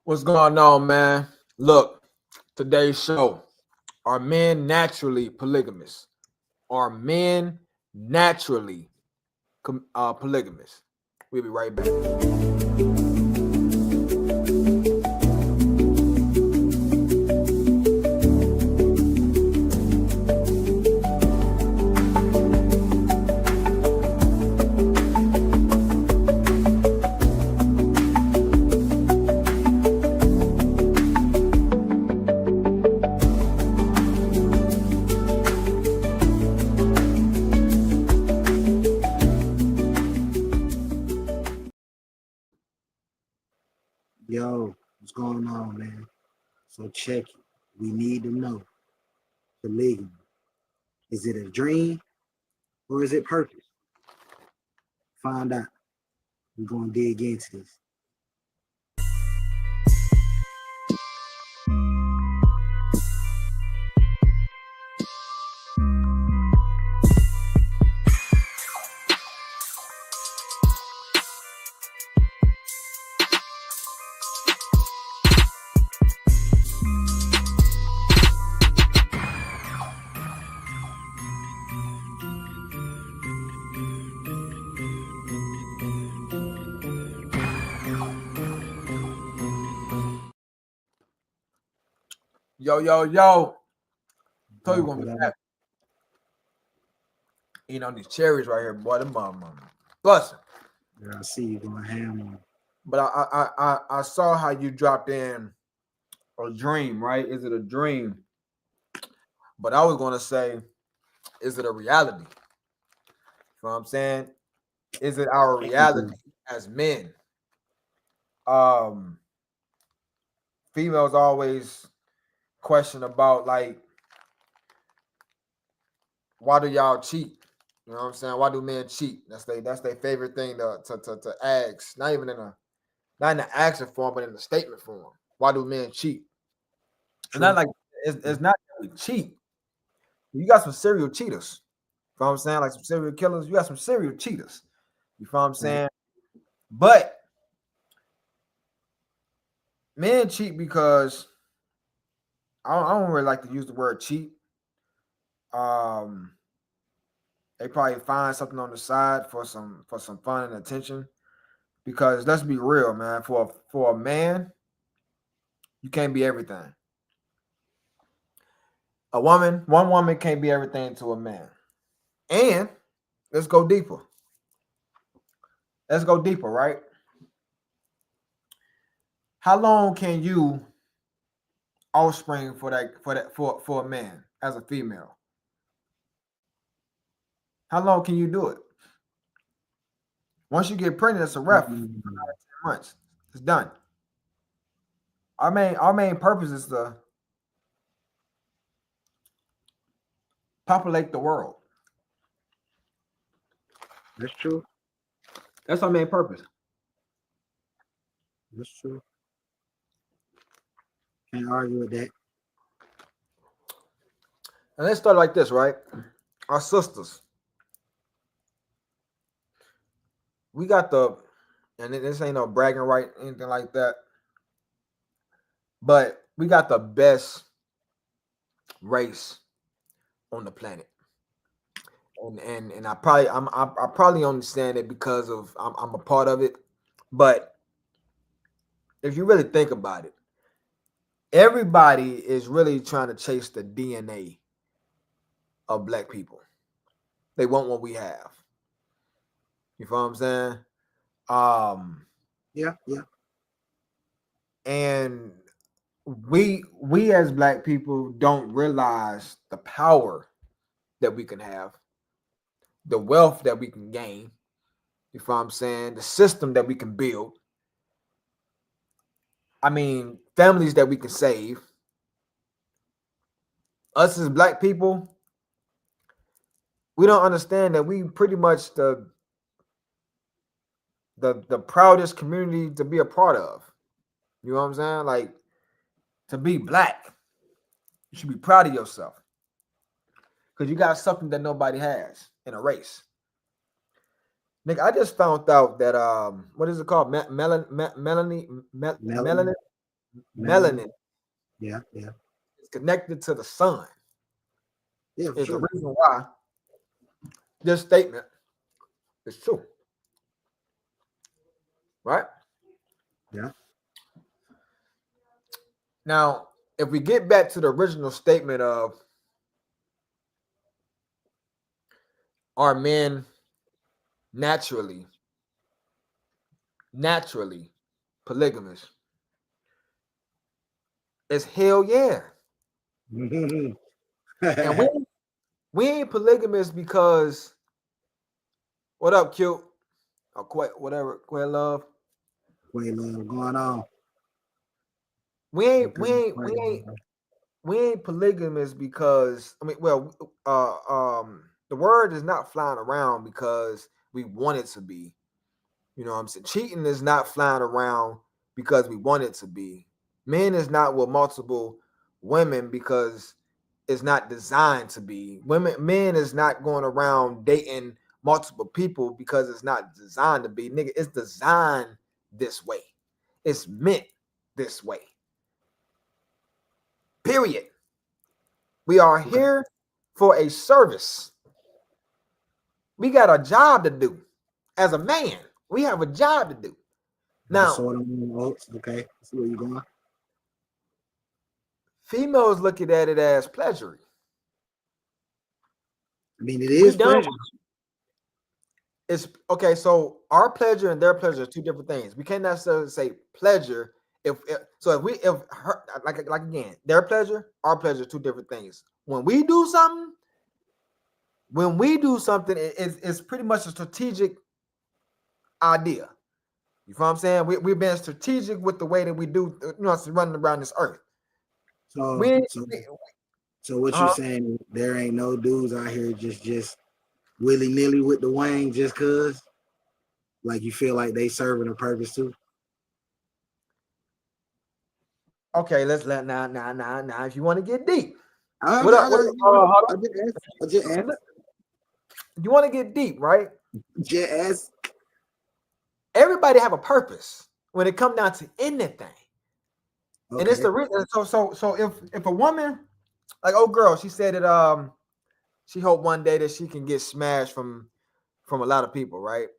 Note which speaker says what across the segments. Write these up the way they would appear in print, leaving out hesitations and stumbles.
Speaker 1: What's going on, man? Look, today's show. Are men naturally polygamous? Are men naturally polygamous? We'll be right back.
Speaker 2: Yo, what's going on, man? So check it. We need to know polygamy. Is it a dream or is it purpose? Find out. We're gonna dig into this.
Speaker 1: Yo. Told you gonna be happy. Eating on these cherries right here, boy. Them blessing.
Speaker 2: Yeah, I see you going ham on.
Speaker 1: But I saw how you dropped in a dream, right? Is it a dream? But I was gonna say, is it a reality? You know what I'm saying? Is it our reality as men? Females always question about like, why do y'all cheat? You know what I'm saying? Why do men cheat? That's their favorite thing to ask. Not in the action form, but in the statement form. Why do men cheat? It's not like it's not that we cheat. You got some serial cheaters. You know what I'm saying? Like some serial killers. You got some serial cheaters. You know what I'm saying? But men cheat because I don't really like to use the word cheat. They probably find something on the side for some fun and attention. Because let's be real, man. For a man, you can't be everything. One woman can't be everything to a man. And let's go deeper. Right? How long can you offspring for a man as a female? How long can you do it? Once you get pregnant, it's a ref. 10 months. It's done. Our main purpose is to populate the world.
Speaker 2: That's true.
Speaker 1: That's our main purpose.
Speaker 2: That's true. Can't argue with that.
Speaker 1: And let's start like this, right? Our sisters. We got and this ain't no bragging right, anything like that. But we got the best race on the planet. And I probably understand it because of I'm a part of it. But if you really think about it, everybody is really trying to chase the DNA of black people. They want what we have. You know what I'm saying?
Speaker 2: Yeah.
Speaker 1: And we as black people don't realize the power that we can have, the wealth that we can gain. You know what I'm saying? The system that we can build. I mean, families that we can save. Us as black people, we don't understand that we pretty much the proudest community to be a part of. You know what I'm saying? Like, to be black, you should be proud of yourself. Because you got something that nobody has in a race. Nigga, I just found out that what is it called? Melanin. melanin
Speaker 2: Yeah.
Speaker 1: is connected to the sun.
Speaker 2: Yeah, for
Speaker 1: Is the
Speaker 2: sure.
Speaker 1: reason why this statement is true. Right?
Speaker 2: Yeah.
Speaker 1: Now, if we get back to the original statement of are men naturally polygamous, it's hell yeah. And we ain't polygamous because what up, cute? Or quite whatever, quite love.
Speaker 2: Wait, love going on.
Speaker 1: We ain't polygamous because I mean, well, the word is not flying around because we want it to be. You know what I'm saying? Cheating is not flying around because we want it to be. Men is not with multiple women because it's not designed to be. Men is not going around dating multiple people because it's not designed to be. Nigga, it's designed this way. It's meant this way. Period. We are here for a service. We got a job to do. As a man, we have a job to do. Now,
Speaker 2: okay, see where you going.
Speaker 1: Females looking at it as pleasure.
Speaker 2: I mean, it is pleasure.
Speaker 1: It's okay. So our pleasure and their pleasure are two different things. We can't necessarily say pleasure if her, like again, their pleasure, our pleasure, two different things. When we do something, it's pretty much a strategic idea. You know what I'm saying? We've been strategic with the way that we do, running around this earth.
Speaker 2: So what you saying? There ain't no dudes out here just willy-nilly with the wang just cause? Like you feel like they serving a purpose too?
Speaker 1: Okay, let's let now. If you want to get deep,
Speaker 2: I just asked.
Speaker 1: You want to get deep, right?
Speaker 2: Just ask.
Speaker 1: Everybody have a purpose when it comes down to anything, and it's the reason. So if a woman, like girl, she said that she hoped one day that she can get smashed from a lot of people, right?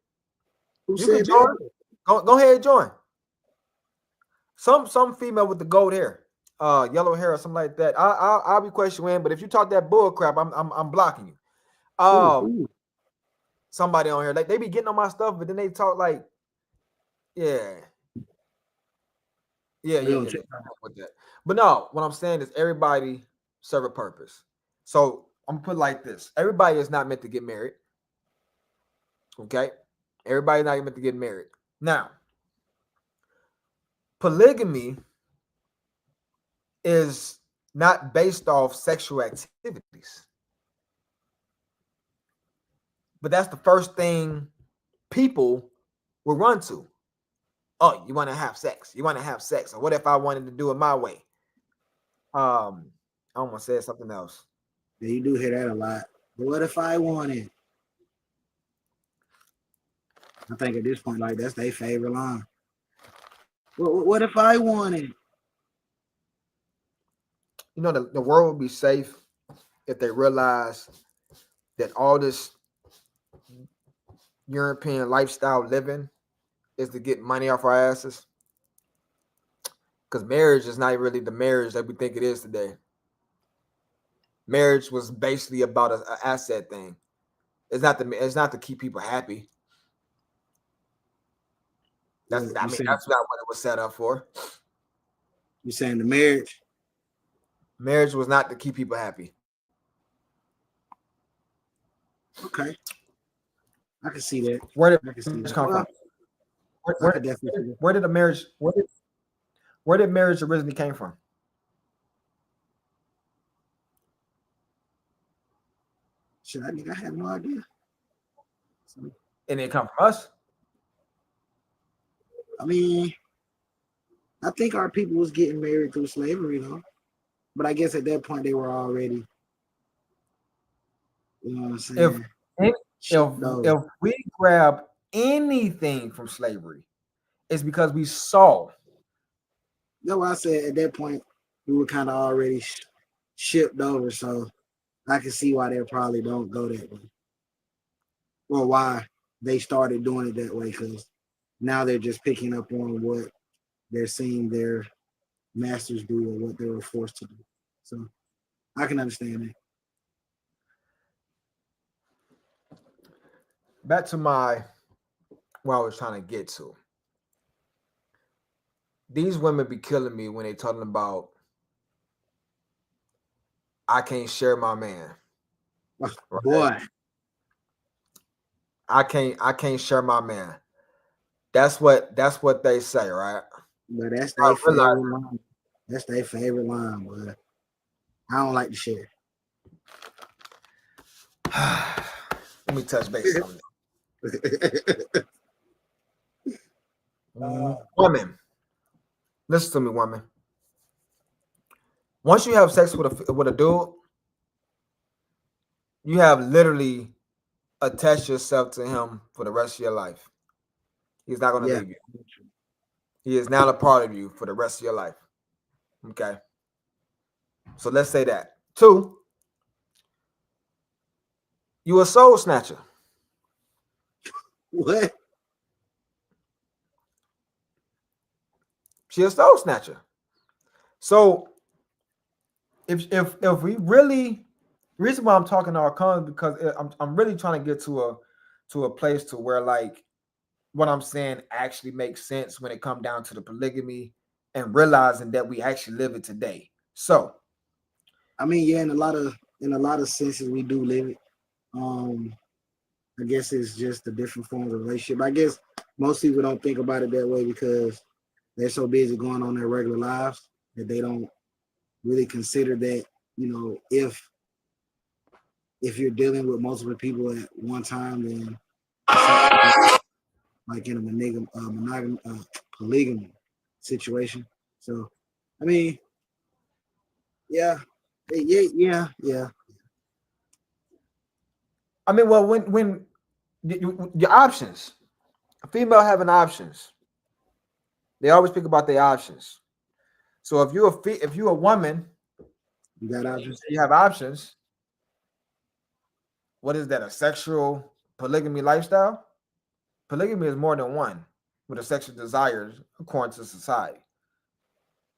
Speaker 2: Who
Speaker 1: you
Speaker 2: said
Speaker 1: can join.
Speaker 2: That?
Speaker 1: Go ahead, join. Some female with the gold hair, yellow hair or something like that. I'll be questioning, but if you talk that bull crap, I'm blocking you. Somebody on here, like they be getting on my stuff, but then they talk like, yeah. With that. But no, what I'm saying is everybody serve a purpose. So I'm gonna put it like this: everybody is not meant to get married. Okay, everybody's not meant to get married. Now, polygamy is not based off sexual activities. But that's the first thing people will run to. Oh, you want to have sex. You want to have sex. Or what if I wanted to do it my way? I almost said something else.
Speaker 2: Yeah, you do hear that a lot. But what if I wanted? I think at this point, like that's their favorite line. What if I wanted?
Speaker 1: You know, the world would be safe if they realize that all this European lifestyle living is to get money off our asses. Because marriage is not really the marriage that we think it is today. Marriage was basically about an asset thing. It's not to keep people happy. That's not what it was set up for.
Speaker 2: You saying the marriage?
Speaker 1: Marriage was not to keep people happy.
Speaker 2: Okay, I can see that.
Speaker 1: Where did marriage come from? Where did the marriage? Where did marriage originally came from?
Speaker 2: Shit, I have no idea.
Speaker 1: And it come from us.
Speaker 2: I mean, I think our people was getting married through slavery, though. But I guess at that point they were already, you know what I'm saying?
Speaker 1: If we grab anything from slavery, it's because we saw
Speaker 2: That's why I said at that point we were kind of already shipped over, so I can see why they probably don't go that way, or why they started doing it that way, because now they're just picking up on what they're seeing their masters do or what they were forced to do. So I can understand that.
Speaker 1: Back to my what I was trying to get to. These women be killing me when they talking about I can't share my man. Right?
Speaker 2: Boy,
Speaker 1: I can't share my man. That's what they say, right?
Speaker 2: but that's
Speaker 1: I
Speaker 2: their
Speaker 1: realize.
Speaker 2: favorite line. That's their favorite line, but I don't like to share.
Speaker 1: Let me touch base on it. Woman, listen to me, woman. Once you have sex with a dude, you have literally attached yourself to him for the rest of your life. He's not going to leave you. He is now a part of you for the rest of your life. Okay. So let's say that. 2, you a soul snatcher.
Speaker 2: What?
Speaker 1: She a soul snatcher. So if we really, the reason why I'm talking to our cons because I'm really trying to get to a place to where like what I'm saying actually makes sense when it comes down to the polygamy and realizing that we actually live it today. So
Speaker 2: I mean, yeah, in a lot of senses we do live it. I guess it's just the different forms of relationship. I guess most people don't think about it that way because they're so busy going on their regular lives that they don't really consider that, if you're dealing with multiple people at one time, then like in a polygamy situation. So, I mean, yeah.
Speaker 1: I mean, well, when your options, a female having options, they always speak about their options. So if you're a woman,
Speaker 2: You got options.
Speaker 1: you have options. What is that? A sexual polygamy lifestyle? Polygamy is more than one with a sexual desires according to society.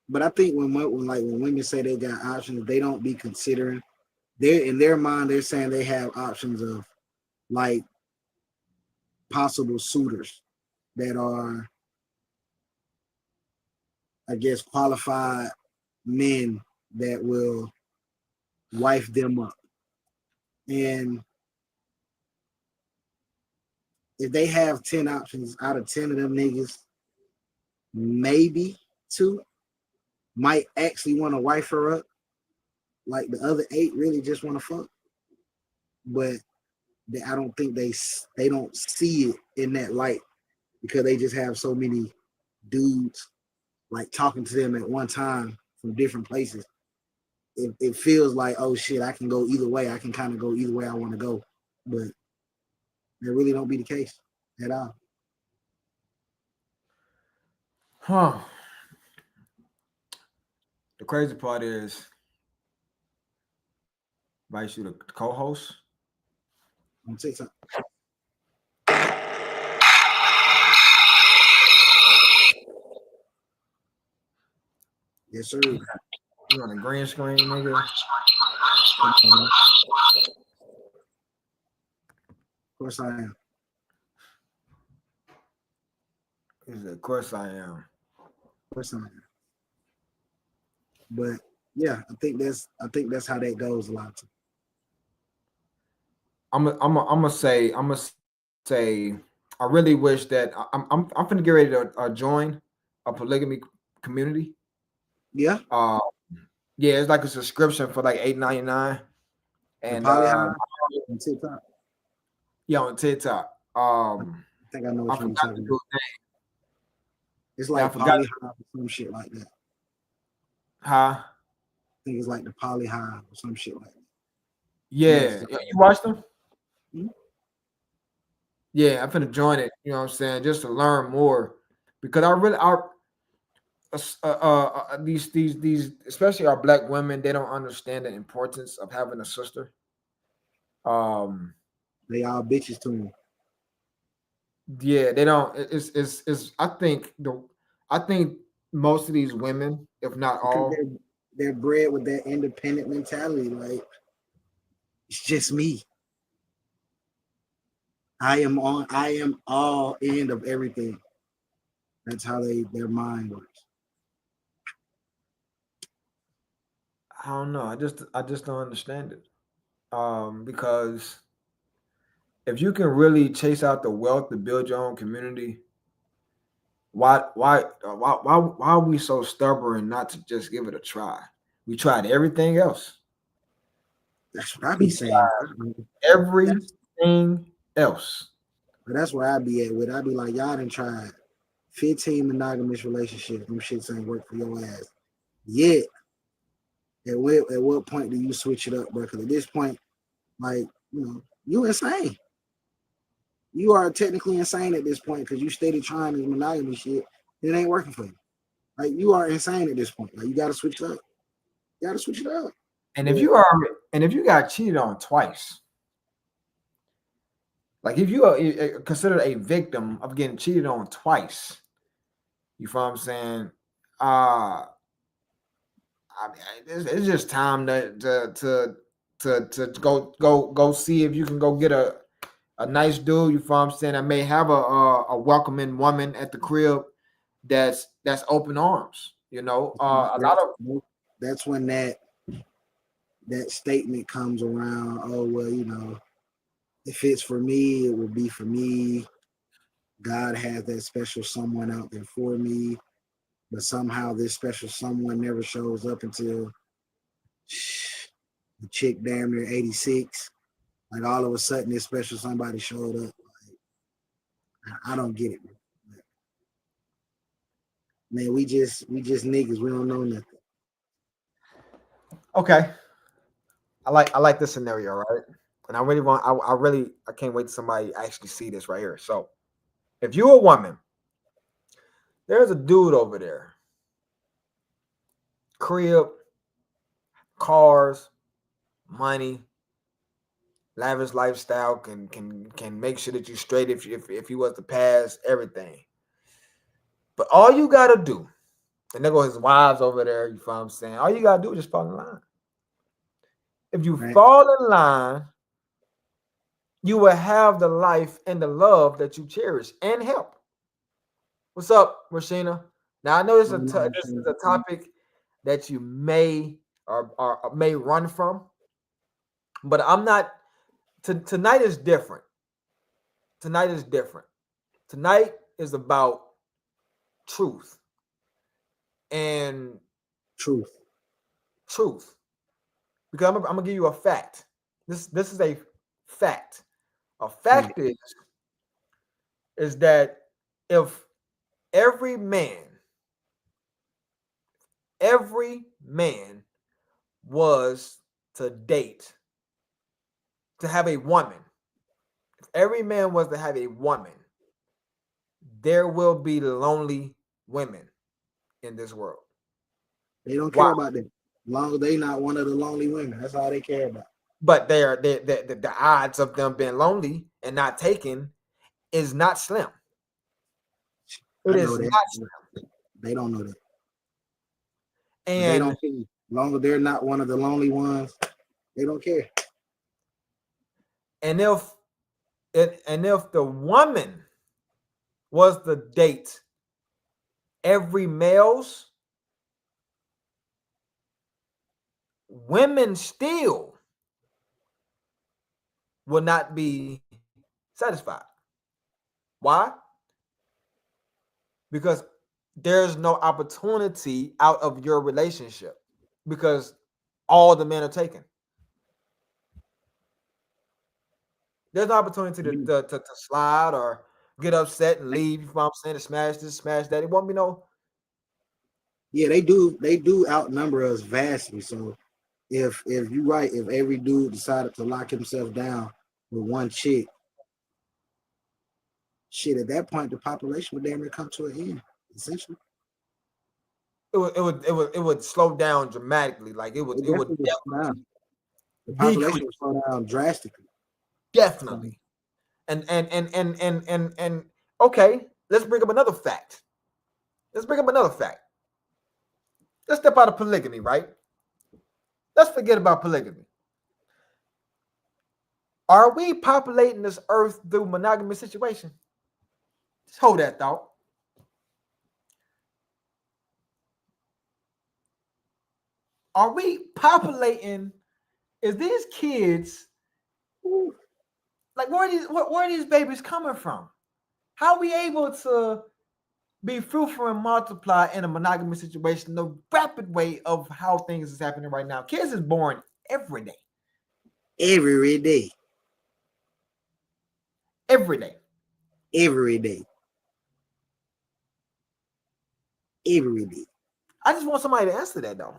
Speaker 2: But I think when women say they got options, they don't be considering. They're in their mind. They're saying they have options of like possible suitors that are, I guess, qualified men that will wife them up. And if they have 10 options, out of 10 of them niggas, maybe 2 might actually want to wife her up. Like the other 8 really just want to fuck. But I don't think they don't see it in that light because they just have so many dudes like talking to them at one time from different places. It feels like, oh shit, I can go either way. I can kind of go either way I want to go. But that really don't be the case at all.
Speaker 1: Huh. The crazy part is, invite you to co-host
Speaker 2: on TikTok. Yes, sir.
Speaker 1: You on the green screen, nigga?
Speaker 2: Of course I am.
Speaker 1: He said, of course I am.
Speaker 2: Of course I am. But yeah, I think that's how that goes a lot.
Speaker 1: I'm gonna say I really wish that I'm gonna get ready to join a polygamy community.
Speaker 2: Yeah.
Speaker 1: Yeah, it's like a subscription for like $8.99. And
Speaker 2: on TikTok.
Speaker 1: Yeah, on TikTok.
Speaker 2: I think I know what you're talking about. It's like Polyhive or some shit like that.
Speaker 1: Huh?
Speaker 2: I think it's like the Polyhive or some shit like that.
Speaker 1: Yeah. You watched them?
Speaker 2: Mm-hmm.
Speaker 1: Yeah, I'm finna join it. You know what I'm saying? Just to learn more. Because these especially our black women, they don't understand the importance of having a sister. Um,
Speaker 2: They all bitches to me
Speaker 1: yeah, they don't. It's I think most of these women, if not
Speaker 2: because
Speaker 1: all,
Speaker 2: they're bred with that independent mentality. Like it's just me. I am all end of everything. That's how their mind works.
Speaker 1: I don't know. I just don't understand it. Because if you can really chase out the wealth to build your own community, why are we so stubborn not to just give it a try? We tried everything else.
Speaker 2: That's what I be
Speaker 1: We
Speaker 2: saying. That's
Speaker 1: everything else.
Speaker 2: but that's where I be at with. I be like, y'all done tried 15 monogamous relationships. Them shits ain't work for your ass. Yet, at what point do you switch it up, bro? Because at this point, like, you insane. You are technically insane at this point because you stated trying this monogamy shit. It ain't working for you. Like, you are insane at this point. Like, you got to switch it up. You got to switch it up.
Speaker 1: And
Speaker 2: But
Speaker 1: if you got cheated on twice, like if you are considered a victim of getting cheated on twice, you feel what I'm saying? I mean, it's just time to go see if you can go get a nice dude. You feel what I'm saying? I may have a welcoming woman at the crib that's open arms. You know, a lot of
Speaker 2: that's when that statement comes around. Oh well, if it's for me, it will be for me. God has that special someone out there for me, but somehow this special someone never shows up until the chick damn near 86. Like all of a sudden, this special somebody showed up. Like, I don't get it, man. We just niggas. We don't know nothing.
Speaker 1: okay. I like this scenario, right? And I really want I can't wait till somebody actually see this right here. So if you're a woman, there's a dude over there, crib, cars, money, lavish lifestyle, can make sure that you straight if you was to pass everything. But all you gotta do, and there go his wives over there, you feel what I'm saying? All you gotta do is just fall in line. If you
Speaker 2: Right?
Speaker 1: fall in line, you will have the life and the love that you cherish and help. What's up, Rashina? Now I know this is a topic that you may or may run from, but I'm not. Tonight is different. Tonight is different. Tonight is about truth and
Speaker 2: Truth.
Speaker 1: truth. Because I'm gonna give you a fact. This is a fact. A
Speaker 2: Right.
Speaker 1: fact is that if every man, every man was to date, to have a woman, if every man was to have a woman, there will be lonely women in this world.
Speaker 2: They don't
Speaker 1: Why?
Speaker 2: care about that. Long as they not one of the lonely women. That's all they care about.
Speaker 1: But the odds of them being lonely and not taken is not slim. It
Speaker 2: I know
Speaker 1: is
Speaker 2: that.
Speaker 1: not slim.
Speaker 2: They don't know that. But they
Speaker 1: And
Speaker 2: don't care. As long as they're not one of the lonely ones, they don't care.
Speaker 1: and if the woman was the date every male's, women still will not be satisfied. Why? Because there's no opportunity out of your relationship because all the men are taken. There's no opportunity to slide or get upset and leave. You know what I'm saying? To smash this, smash that. It won't be no.
Speaker 2: Yeah, they do. They do outnumber us vastly. So if you're right, if every dude decided to lock himself down with one chick, shit, at that point the population would damn near come to an end, essentially.
Speaker 1: it would slow down dramatically. Like it would
Speaker 2: definitely would slow down. The population
Speaker 1: decrease
Speaker 2: would slow down drastically.
Speaker 1: definitely. And okay, let's bring up another fact. Let's step out of polygamy, right? Let's forget about polygamy. Are we populating this earth through monogamous situation? Just hold that thought. Are we populating? Is these kids like where are these babies coming from? How are we able to be fruitful and multiply in a monogamous situation? The rapid way of how things is happening right now. Kids is born every day.
Speaker 2: Every day.
Speaker 1: Every day.
Speaker 2: Every day. Every day.
Speaker 1: I just want somebody to answer that though.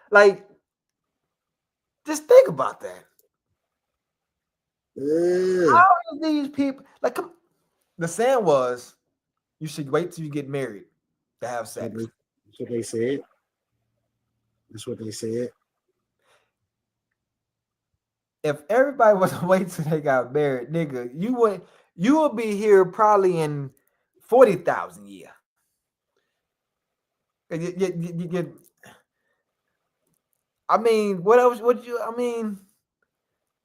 Speaker 1: Like just think about that. How do these people like come? The saying was you should wait till you get married to have sex.
Speaker 2: That's what they said. That's what they said.
Speaker 1: If everybody was to wait till they got married, nigga, you would be here probably in 40,000 years. I mean, what else would you? I mean,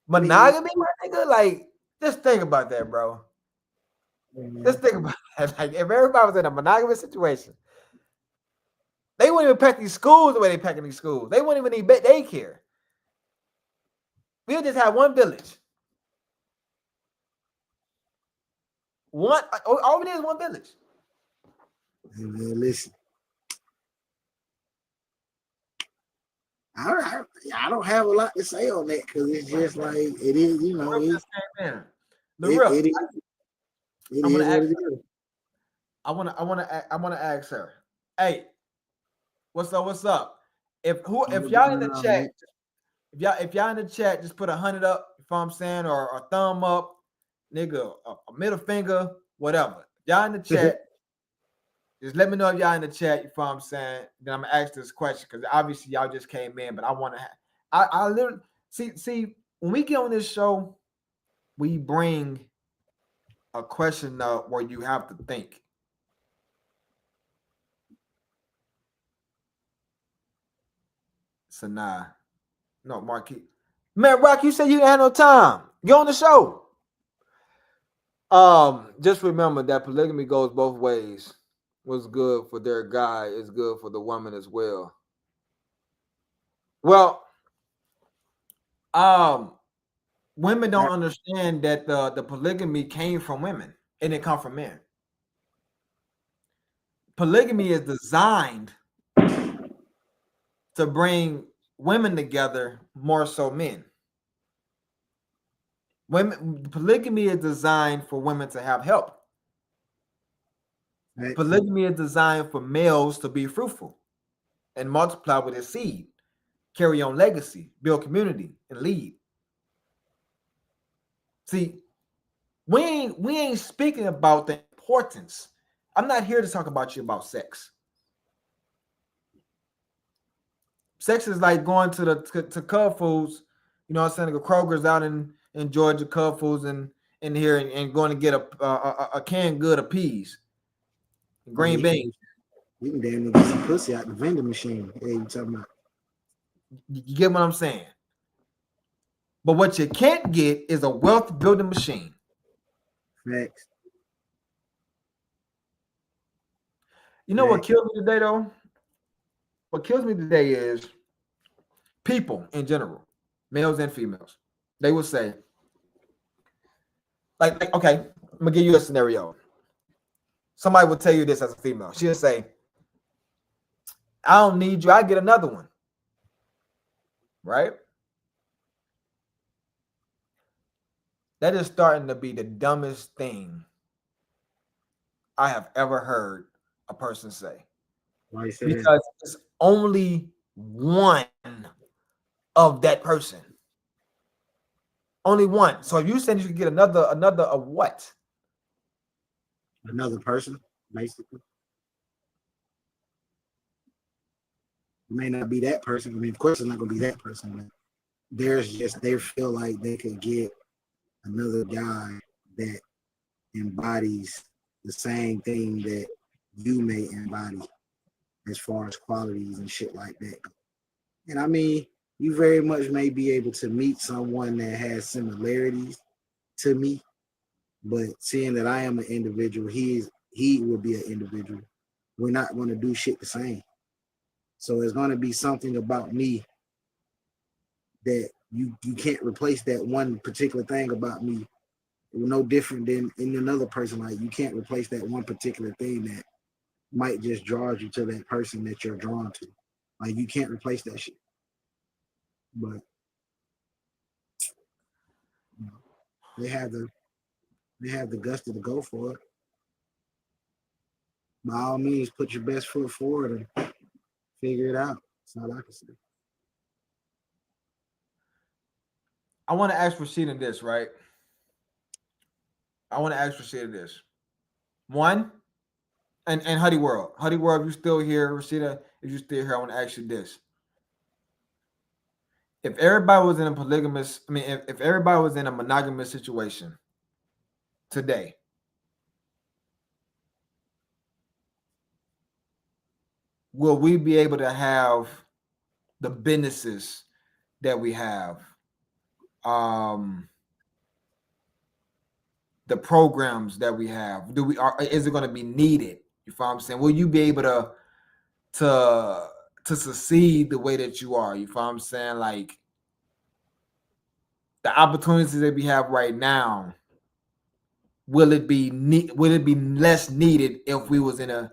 Speaker 1: monogamy, my nigga. Like, just think about that, bro. Just think about that. Like, if everybody was in a monogamous situation, they wouldn't even pack these schools the way they packing these schools. They wouldn't even need daycare. We'll just have one village. All we need is one village.
Speaker 2: Man, listen. I don't have a lot to say on that because it's just like it is, you know.
Speaker 1: I want to ask her. Hey, what's up? If y'all in the chat, if y'all in the chat, just put 100 up. You know what I'm saying, or a thumb up, nigga, a middle finger, whatever. Y'all in the chat. Just let me know if y'all in the chat. You know what I'm saying. Then I'm gonna ask this question because obviously y'all just came in, but I want to. I literally see when we get on this show, we bring a question up where you have to think. So nah, no, Marquis. Man, Rock, you said you didn't have no time. Get on the show. Just remember that polygamy goes both ways. What's good for their guy is good for the woman as well. Well, women don't understand that the polygamy came from women. It didn't come from men. Polygamy is designed to bring women together more so men. Polygamy is designed for women to have help. Right. Polygamy is designed for males to be fruitful and multiply with his seed, carry on legacy, build community, and lead. See, we ain't speaking about the importance. I'm not here to talk about you about sex. Sex is like going to Cub Foods, you know what I'm saying? The Kroger's out in Georgia, Cub Foods, and in here and going to get a canned good of peas, green beans.
Speaker 2: You can damn near get some pussy out the vending machine. Hey, you talking about?
Speaker 1: You get what I'm saying? But what you can't get is a wealth building machine.
Speaker 2: Facts.
Speaker 1: You know what kills me today, though? What kills me today is people in general, males and females. They will say, like, okay, I'm gonna give you a scenario. Somebody will tell you this as a female. She'll say, I don't need you, I get another one. Right? That is starting to be the dumbest thing I have ever heard a person say. Because it's only one of that person. Only one. So if you said you could get another of what?
Speaker 2: Another person, basically. It may not be that person. I mean, of course, it's not going to be that person. But they feel like they could get another guy that embodies the same thing that you may embody as far as qualities and shit like that. And I mean, you very much may be able to meet someone that has similarities to me, but seeing that I am an individual, he will be an individual. We're not going to do shit the same. So it's going to be something about me that you can't replace that one particular thing about me. No different than in another person. Like, you can't replace that one particular thing that might just draw you to that person that you're drawn to. Like, you can't replace that shit. But you know, they have the guts to go for it. By all means, put your best foot forward and figure it out. That's all I can say.
Speaker 1: I want to ask Rashida this, right? I want to ask Rashida this. One, and Huddy World. Huddy World, if you're still here, Rashida, if you're still here, I want to ask you this. If everybody was in a polygamous, I mean, if everybody was in a monogamous situation today, will we be able to have the businesses that we have? The programs that we have, is it going to be needed? You follow what I'm saying? Will you be able to succeed the way that you are? You follow what I'm saying? Like, the opportunities that we have right now, will it be less needed if we was in a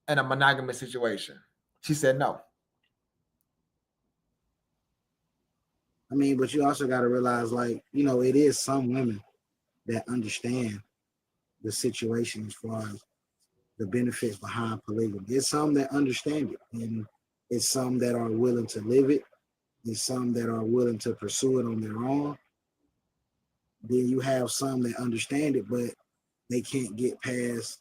Speaker 1: monogamous situation? She said no.
Speaker 2: I mean, but you also got to realize, like, you know, it is some women that understand the situation as far as the benefits behind polygamy. It's some that understand it, and it's some that are willing to live it. There's some that are willing to pursue it on their own. Then you have some that understand it, but they can't get past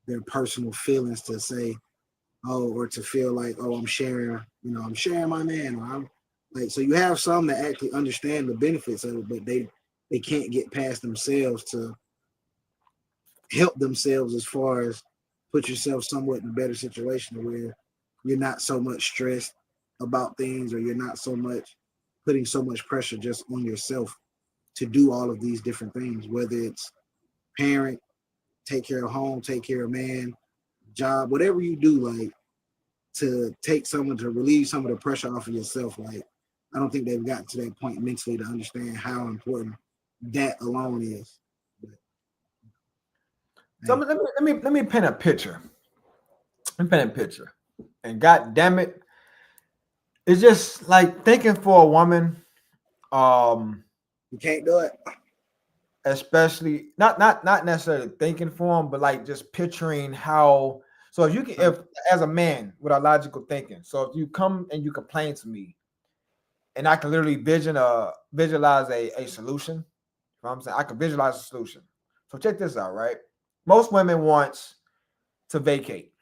Speaker 2: their personal feelings to say, oh, or to feel like, oh, I'm sharing my man, or I'm like, so you have some that actually understand the benefits of it, but they can't get past themselves to help themselves as far as put yourself somewhat in a better situation where you're not so much stressed about things, or you're not so much putting so much pressure just on yourself to do all of these different things, whether it's parent, take care of home, take care of man, job, whatever you do, like, to relieve some of the pressure off of yourself. Like, I don't think they've gotten to that point mentally to understand how important that alone is. But,
Speaker 1: so let me paint a picture. Let me paint a picture. And God damn it, it's just like thinking for a woman.
Speaker 2: You can't do it.
Speaker 1: Especially not necessarily thinking for them, but like just picturing how. So if you can, if as a man with a logical thinking, so if you come and you complain to me, and I can literally visualize a solution. You know what I'm saying? I can visualize a solution. So check this out, right? Most women want to vacate.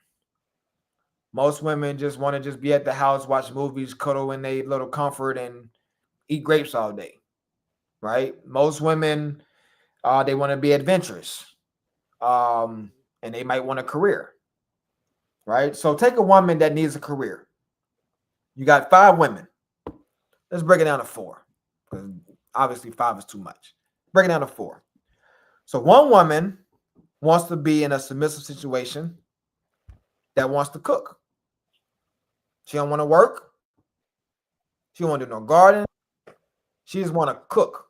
Speaker 1: Most women just want to just be at the house, watch movies, cuddle in a little comfort, and eat grapes all day, right? Most women, they want to be adventurous, and they might want a career, right? So take a woman that needs a career. You got 5 women. Let's break it down to 4, because obviously 5 is too much. Break it down to 4. So one woman wants to be in a submissive situation that wants to cook. She don't want to work. She don't want to do no garden. She just want to cook.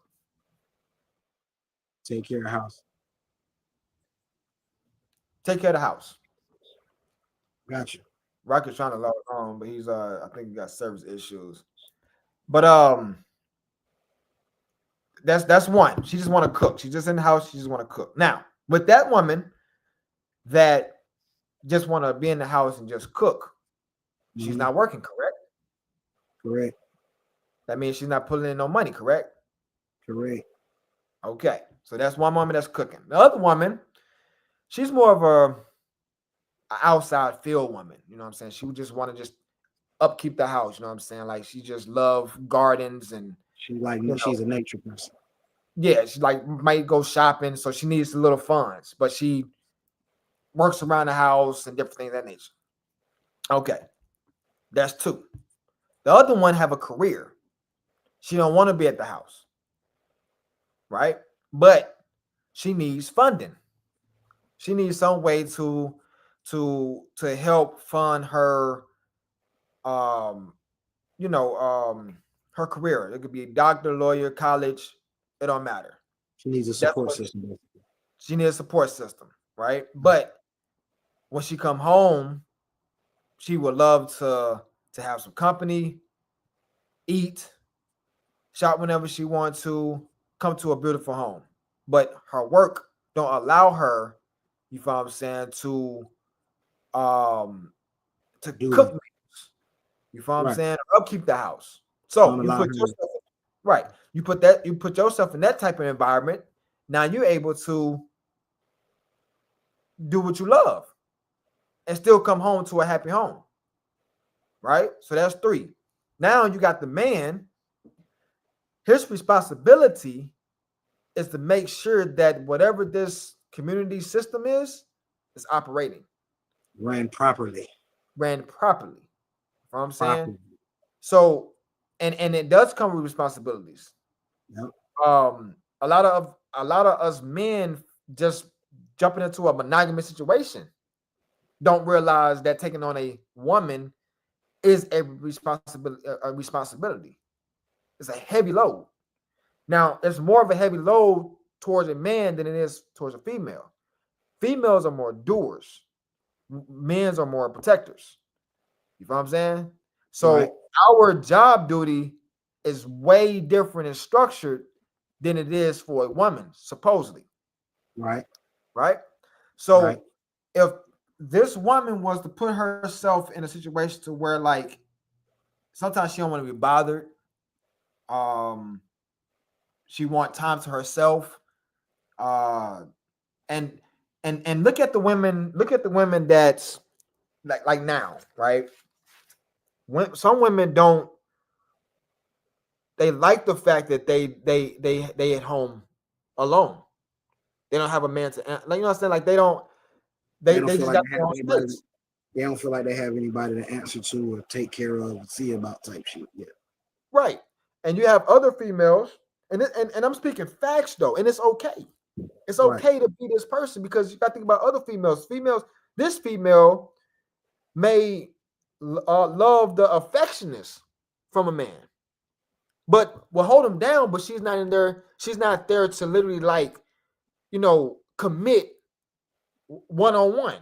Speaker 2: Take care of the house.
Speaker 1: Take care of the house.
Speaker 2: Gotcha.
Speaker 1: Rocky's trying to log on, but he's I think he got service issues. But that's one. She just want to cook. She's just in the house. She just want to cook. Now, with that woman that just want to be in the house and just cook, she's not working, correct?
Speaker 2: Correct.
Speaker 1: That means she's not pulling in no money, correct?
Speaker 2: Correct.
Speaker 1: Okay. So that's one woman that's cooking. The other woman, she's more of an outside field woman. You know what I'm saying? She would just want to just upkeep the house. You know what I'm saying? Like she just love gardens and
Speaker 2: she's a nature person.
Speaker 1: yeah, she like might go shopping, so she needs a little funds, but she works around the house and different things of that nature. Okay, that's two. The other one have a career. She don't want to be at the house, right? But she needs funding. She needs some way to help fund her um her career. It could be a doctor, lawyer, college, it don't matter.
Speaker 2: She needs a
Speaker 1: That's
Speaker 2: support
Speaker 1: what
Speaker 2: system.
Speaker 1: she needs a support system, right? But when she come home, she would love to have some company, eat, shop whenever she wants to, come to a beautiful home. But her work don't allow her, you feel what I'm saying, um to
Speaker 2: Do
Speaker 1: cook
Speaker 2: that.
Speaker 1: meals. You feel what I'm
Speaker 2: Right.
Speaker 1: saying? Or upkeep the house. So
Speaker 2: Don't
Speaker 1: you
Speaker 2: allow
Speaker 1: put
Speaker 2: her.
Speaker 1: yourself right. You put yourself in that type of environment. Now you're able to do what you love and still come home to a happy home. Right? So that's three. Now you got the man. His responsibility is to make sure that whatever this community system is operating,
Speaker 2: Ran properly.
Speaker 1: ran properly. You know what I'm saying?
Speaker 2: Properly.
Speaker 1: So, and it does come with responsibilities.
Speaker 2: Yep.
Speaker 1: A lot of us men just jumping into a monogamous situation don't realize that taking on a woman is a responsibility. It's a heavy load. Now, it's more of a heavy load towards a man than it is towards a female. Females are more doers. Men's are more protectors. You know what I'm saying?
Speaker 2: Right.
Speaker 1: So our job duty is way different and structured than it is for a woman, supposedly.
Speaker 2: Right.
Speaker 1: Right?
Speaker 2: Right.
Speaker 1: So if this woman was to put herself in a situation to where like sometimes she don't want to be bothered. Um, she want time to herself. Uh and and look at the women that's like now, right? When some women don't they like the fact that they at home alone. They don't have a man to like you know what I'm saying? Like they don't
Speaker 2: They don't
Speaker 1: they
Speaker 2: feel
Speaker 1: just
Speaker 2: like
Speaker 1: got
Speaker 2: they
Speaker 1: their
Speaker 2: have
Speaker 1: own
Speaker 2: anybody.
Speaker 1: space.
Speaker 2: They don't feel like they have anybody to answer to or take care of or see about type shit. Yeah.
Speaker 1: Right. And you have other females, and I'm speaking facts though, and it's okay. It's
Speaker 2: Right.
Speaker 1: okay to be this person because you got to think about other females. This female may love the affectionate from a man, but will hold him down. But she's not in there. She's not there to literally like, commit one on one.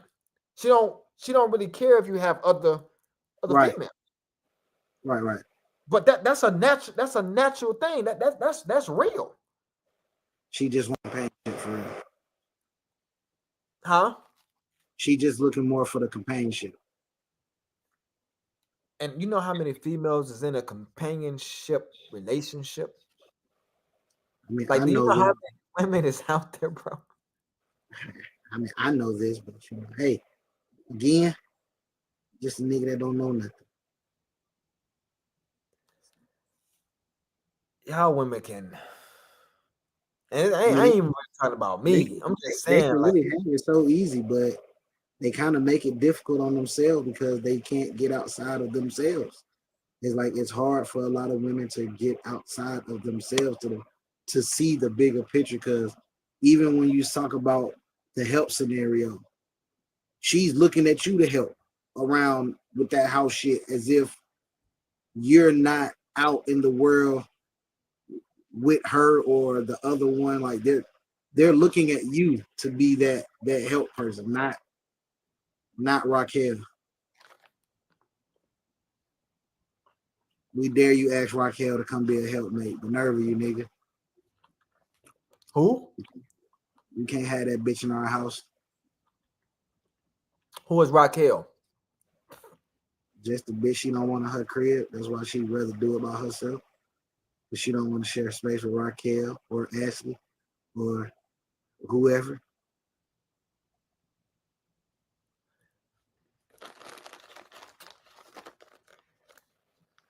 Speaker 1: She don't really care if you have other
Speaker 2: Right.
Speaker 1: females.
Speaker 2: Right. Right.
Speaker 1: But that's a natural thing. That's real.
Speaker 2: She just want companionship for real.
Speaker 1: Huh?
Speaker 2: She just looking more for the companionship.
Speaker 1: And you know how many females is in a companionship relationship?
Speaker 2: I mean,
Speaker 1: Like,
Speaker 2: I
Speaker 1: do you
Speaker 2: know
Speaker 1: know how
Speaker 2: this.
Speaker 1: many women is out there, bro?
Speaker 2: I mean, I know this, but hey, again, just a nigga that don't know nothing.
Speaker 1: How women can, and
Speaker 2: I
Speaker 1: I
Speaker 2: mean,
Speaker 1: ain't even really talking about me. I'm just
Speaker 2: they
Speaker 1: saying,
Speaker 2: can
Speaker 1: like,
Speaker 2: really have it so easy, but they kind of make it difficult on themselves because they can't get outside of themselves. It's like it's hard for a lot of women to get outside of themselves to see the bigger picture. Because even when you talk about the help scenario, she's looking at you to help around with that house shit as if you're not out in the world with her or the other one. Like they're looking at you to be that help person, not Raquel. We dare you ask Raquel to come be a helpmate. The nerve of you, nigga.
Speaker 1: who?
Speaker 2: You can't have that bitch in our house.
Speaker 1: Who is Raquel?
Speaker 2: Just the bitch she don't want in her crib. That's why she'd rather do it by herself. But she don't want to share space with Raquel or Ashley or whoever.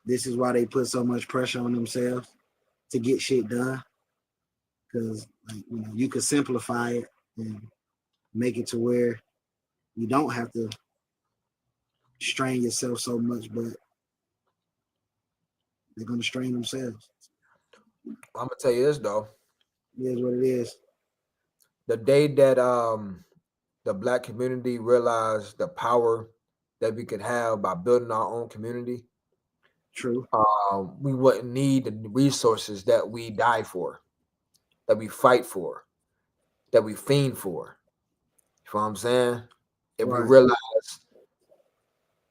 Speaker 2: This is why they put so much pressure on themselves to get shit done. Because you could simplify it and make it to where you don't have to strain yourself so much, but they're gonna strain themselves.
Speaker 1: I'm gonna tell you this though.
Speaker 2: It is what it is.
Speaker 1: The day that the Black community realized the power that we could have by building our own community,
Speaker 2: True.
Speaker 1: we wouldn't need the resources that we die for, that we fight for, that we fiend for. You know what I'm saying? If we
Speaker 2: Right.
Speaker 1: realize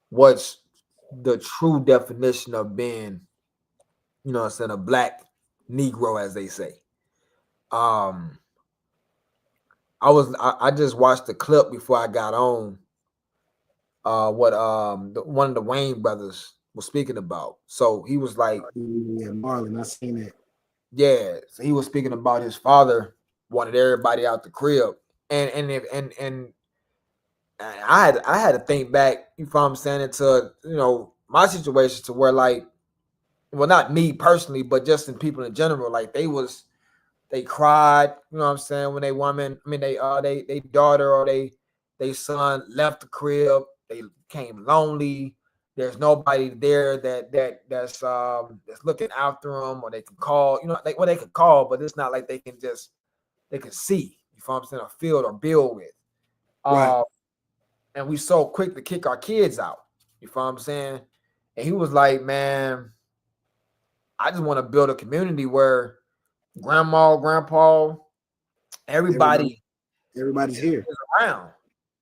Speaker 1: what's the true definition of being, you know what I'm saying, a Black Negro, as they say. Um, I just watched the clip before I got on. What one of the Wayne brothers was speaking about. So he was like,
Speaker 2: Yeah, Marlon, I seen that.
Speaker 1: yeah. So he was speaking about his father wanted everybody out the crib, and I had to think back. You know what I'm saying, into my situation, to where, like, well, not me personally, but just in people in general, like they cried, you know what I'm saying, when they woman, I mean they daughter or they son left the crib, they became lonely. There's nobody there that's looking after them, or they can call, they could call, but it's not like they can see, you know what I'm saying, or feel or build with.
Speaker 2: Right.
Speaker 1: And we so quick to kick our kids out, you know what I'm saying? And he was like, man, I just want to build a community where grandma, grandpa, everybody
Speaker 2: Everybody's here.
Speaker 1: is around.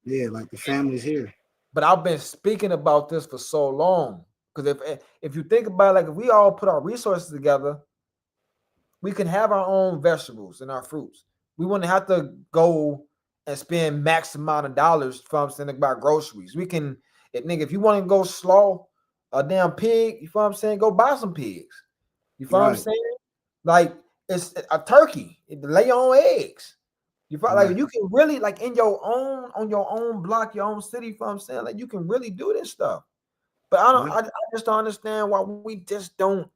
Speaker 2: Yeah, like the family's here.
Speaker 1: But I've been speaking about this for so long, because if you think about it, like, if we all put our resources together, we can have our own vegetables and our fruits. We wouldn't have to go and spend max amount of dollars from saying about groceries. We can, if you want to go slaugh a damn pig, you know what I'm saying, go buy some pigs. You know what I'm
Speaker 2: Right.
Speaker 1: saying? Like, it's a turkey. Lay your own eggs. You feel like
Speaker 2: Right.
Speaker 1: you can really, like, on your own block, your own city. You know what I'm saying, like, you can really do this stuff. But
Speaker 2: Yeah.
Speaker 1: I just don't understand why we just don't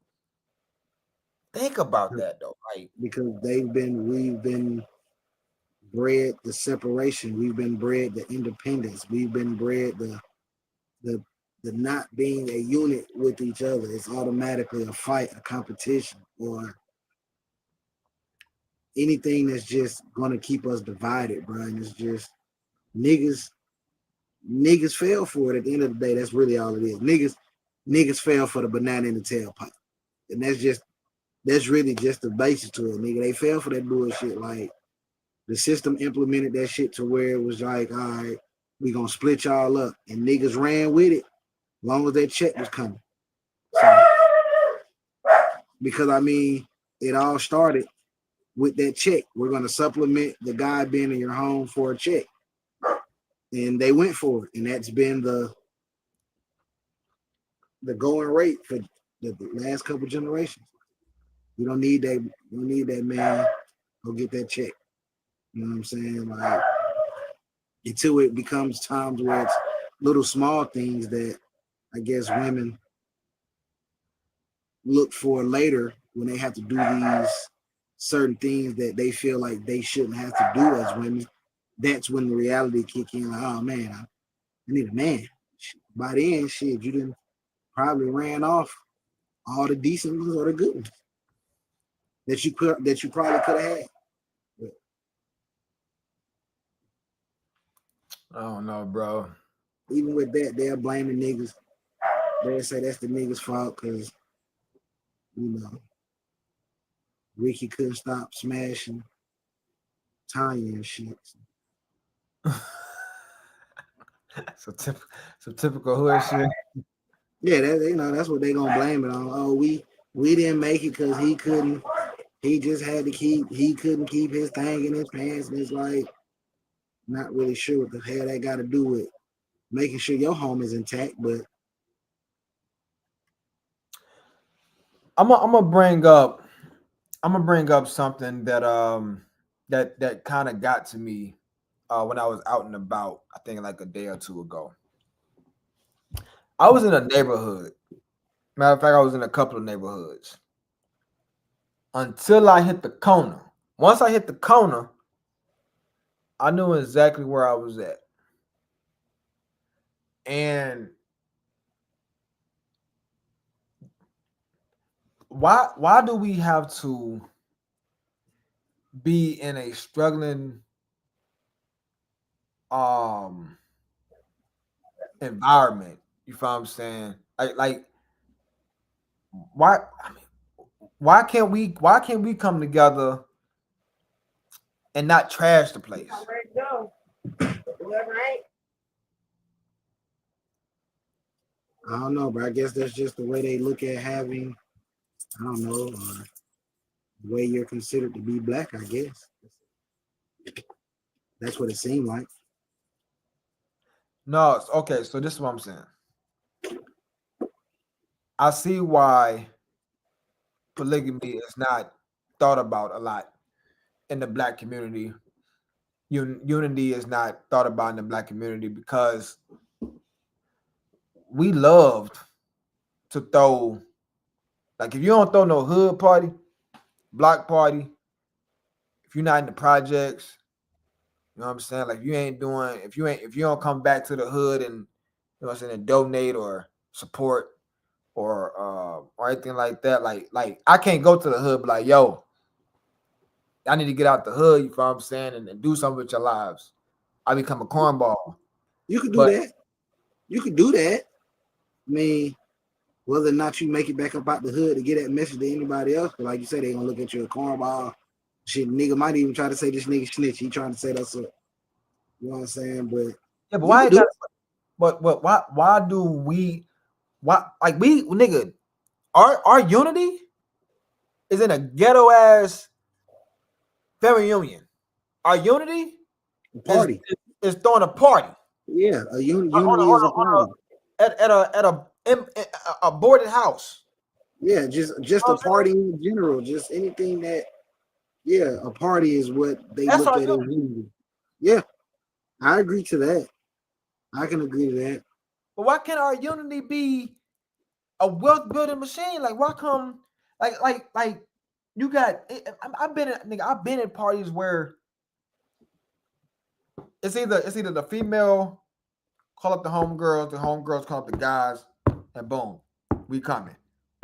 Speaker 1: think about that though. Like,
Speaker 2: Because we've been bred the separation. We've been bred the independence. We've been bred the the not being a unit with each other. It's automatically a fight, a competition, or anything that's just gonna keep us divided, bro. And it's just niggas niggas fell for it at the end of the day. That's really all it is. Niggas fell for the banana in the tailpipe. And that's really just the basis to it, nigga. They fell for that bullshit. Like, the system implemented that shit to where it was like, all right, we gonna split y'all up. And niggas ran with it as long as that check was coming. So, because it all started with that check. We're gonna supplement the guy being in your home for a check. And they went for it. And that's been the going rate for the last couple generations. You don't need that. You don't need that, man. Go get that check. You know what I'm saying? Like, until it becomes times where it's little small things that I guess women look for later when they have to do these certain things that they feel like they shouldn't have to do as women. That's when the reality kick in. Like, oh man, I need a man. By then, shit, you didn't probably ran off all the decent ones or the good ones that you probably could have had. But
Speaker 1: I don't know, bro.
Speaker 2: even with that, they're blaming niggas. They'll say that's the niggas' fault because, Ricky couldn't stop smashing Tanya and shit.
Speaker 3: So typical hood shit.
Speaker 2: Yeah, that's what they gonna blame it on. Oh, we didn't make it because he couldn't. He just had to he couldn't keep his thing in his pants, and it's like, not really sure what the hell that got to do with making sure your home is intact. But
Speaker 1: I'm gonna bring up something that that kind of got to me when I was out and about. I think like a day or two ago. I was in a neighborhood. Matter of fact, I was in a couple of neighborhoods until I hit the corner. Once I hit the corner, I knew exactly where I was at. And why do we have to be in a struggling environment? You feel what I'm saying? Like why I mean why can't we come together and not trash the place?
Speaker 2: I don't know, but I guess that's just the way they look at having, I don't know, the way you're considered to be black, I guess. That's what it seemed like.
Speaker 1: No, okay, so this is what I'm saying. I see why polygamy is not thought about a lot in the black community. Unity is not thought about in the black community because we loved to throw, like, if you don't throw no hood party, block party, if you're not in the projects, you know what I'm saying? Like, you ain't doing, if you don't come back to the hood and, you know what I'm saying, and donate or support or anything like that, like I can't go to the hood, but like, yo, I need to get out the hood, you know what I'm saying, and do something with your lives. I become a cornball.
Speaker 2: You could do
Speaker 1: But
Speaker 2: that. You could do that. I mean, whether or not you make it back up out the hood to get that message to anybody else, but like you said, they gonna look at you a cornball. Shit, nigga might even try to say this nigga snitch. He trying to say that's a, you know what I'm saying? But
Speaker 1: yeah, but
Speaker 2: you
Speaker 1: why
Speaker 2: could
Speaker 1: ain't
Speaker 2: do
Speaker 1: that?
Speaker 2: it.
Speaker 1: But why do we like we nigga our unity is in a ghetto ass family union. Our unity is
Speaker 2: Party.
Speaker 1: is throwing a party
Speaker 2: Yeah, a
Speaker 1: on
Speaker 2: unity is a party.
Speaker 1: a boarded house.
Speaker 2: Yeah, just
Speaker 1: You know
Speaker 2: a
Speaker 1: what I'm saying?
Speaker 2: party in general. Just anything that, yeah, a party is what they
Speaker 1: That's
Speaker 2: look
Speaker 1: our
Speaker 2: at as
Speaker 1: unity.
Speaker 2: unity. Yeah, I agree to that. I can agree to that.
Speaker 1: But why can't our unity be a wealth building machine? Like why come like you got I've been in, nigga, I've been in parties where it's either the female call up the homegirls call up the guys, and boom, we coming.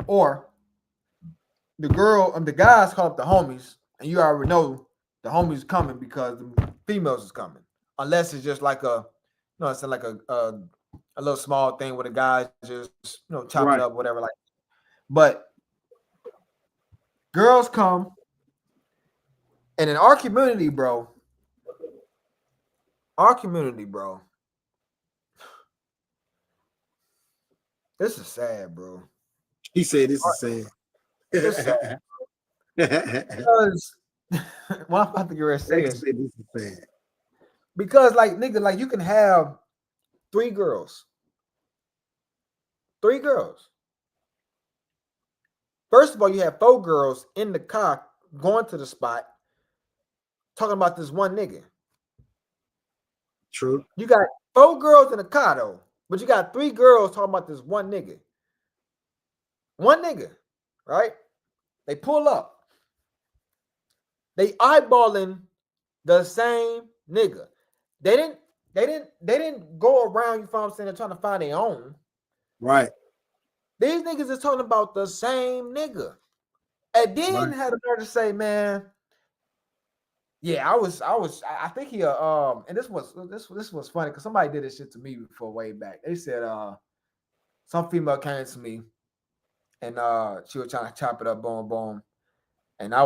Speaker 1: Or the guys call up the homies, and you already know the homies coming because the females is coming. Unless it's just like it's like a little small thing where the guys just chop it
Speaker 2: Right.
Speaker 1: up, whatever. Like, but girls come, and in our community, bro, this is sad, bro.
Speaker 2: He said this is sad.
Speaker 1: It's sad because what I'm about to get ready to say
Speaker 2: He
Speaker 1: is
Speaker 2: said this is sad.
Speaker 1: because like nigga, like you can have three girls. Three girls. First of all, you have four girls in the car going to the spot talking about this one nigga.
Speaker 2: True.
Speaker 1: You got four girls in the car though, but you got three girls talking about this one nigga. One nigga, right? They pull up. They eyeballing the same nigga. They didn't go around, you know what I'm saying, trying to find their own.
Speaker 2: Right.
Speaker 1: These niggas is talking about the same nigga. And then had the nerve to say, man, yeah, I think he and this was funny because somebody did this shit to me before way back. They said some female came to me and she was trying to chop it up, boom, boom. And I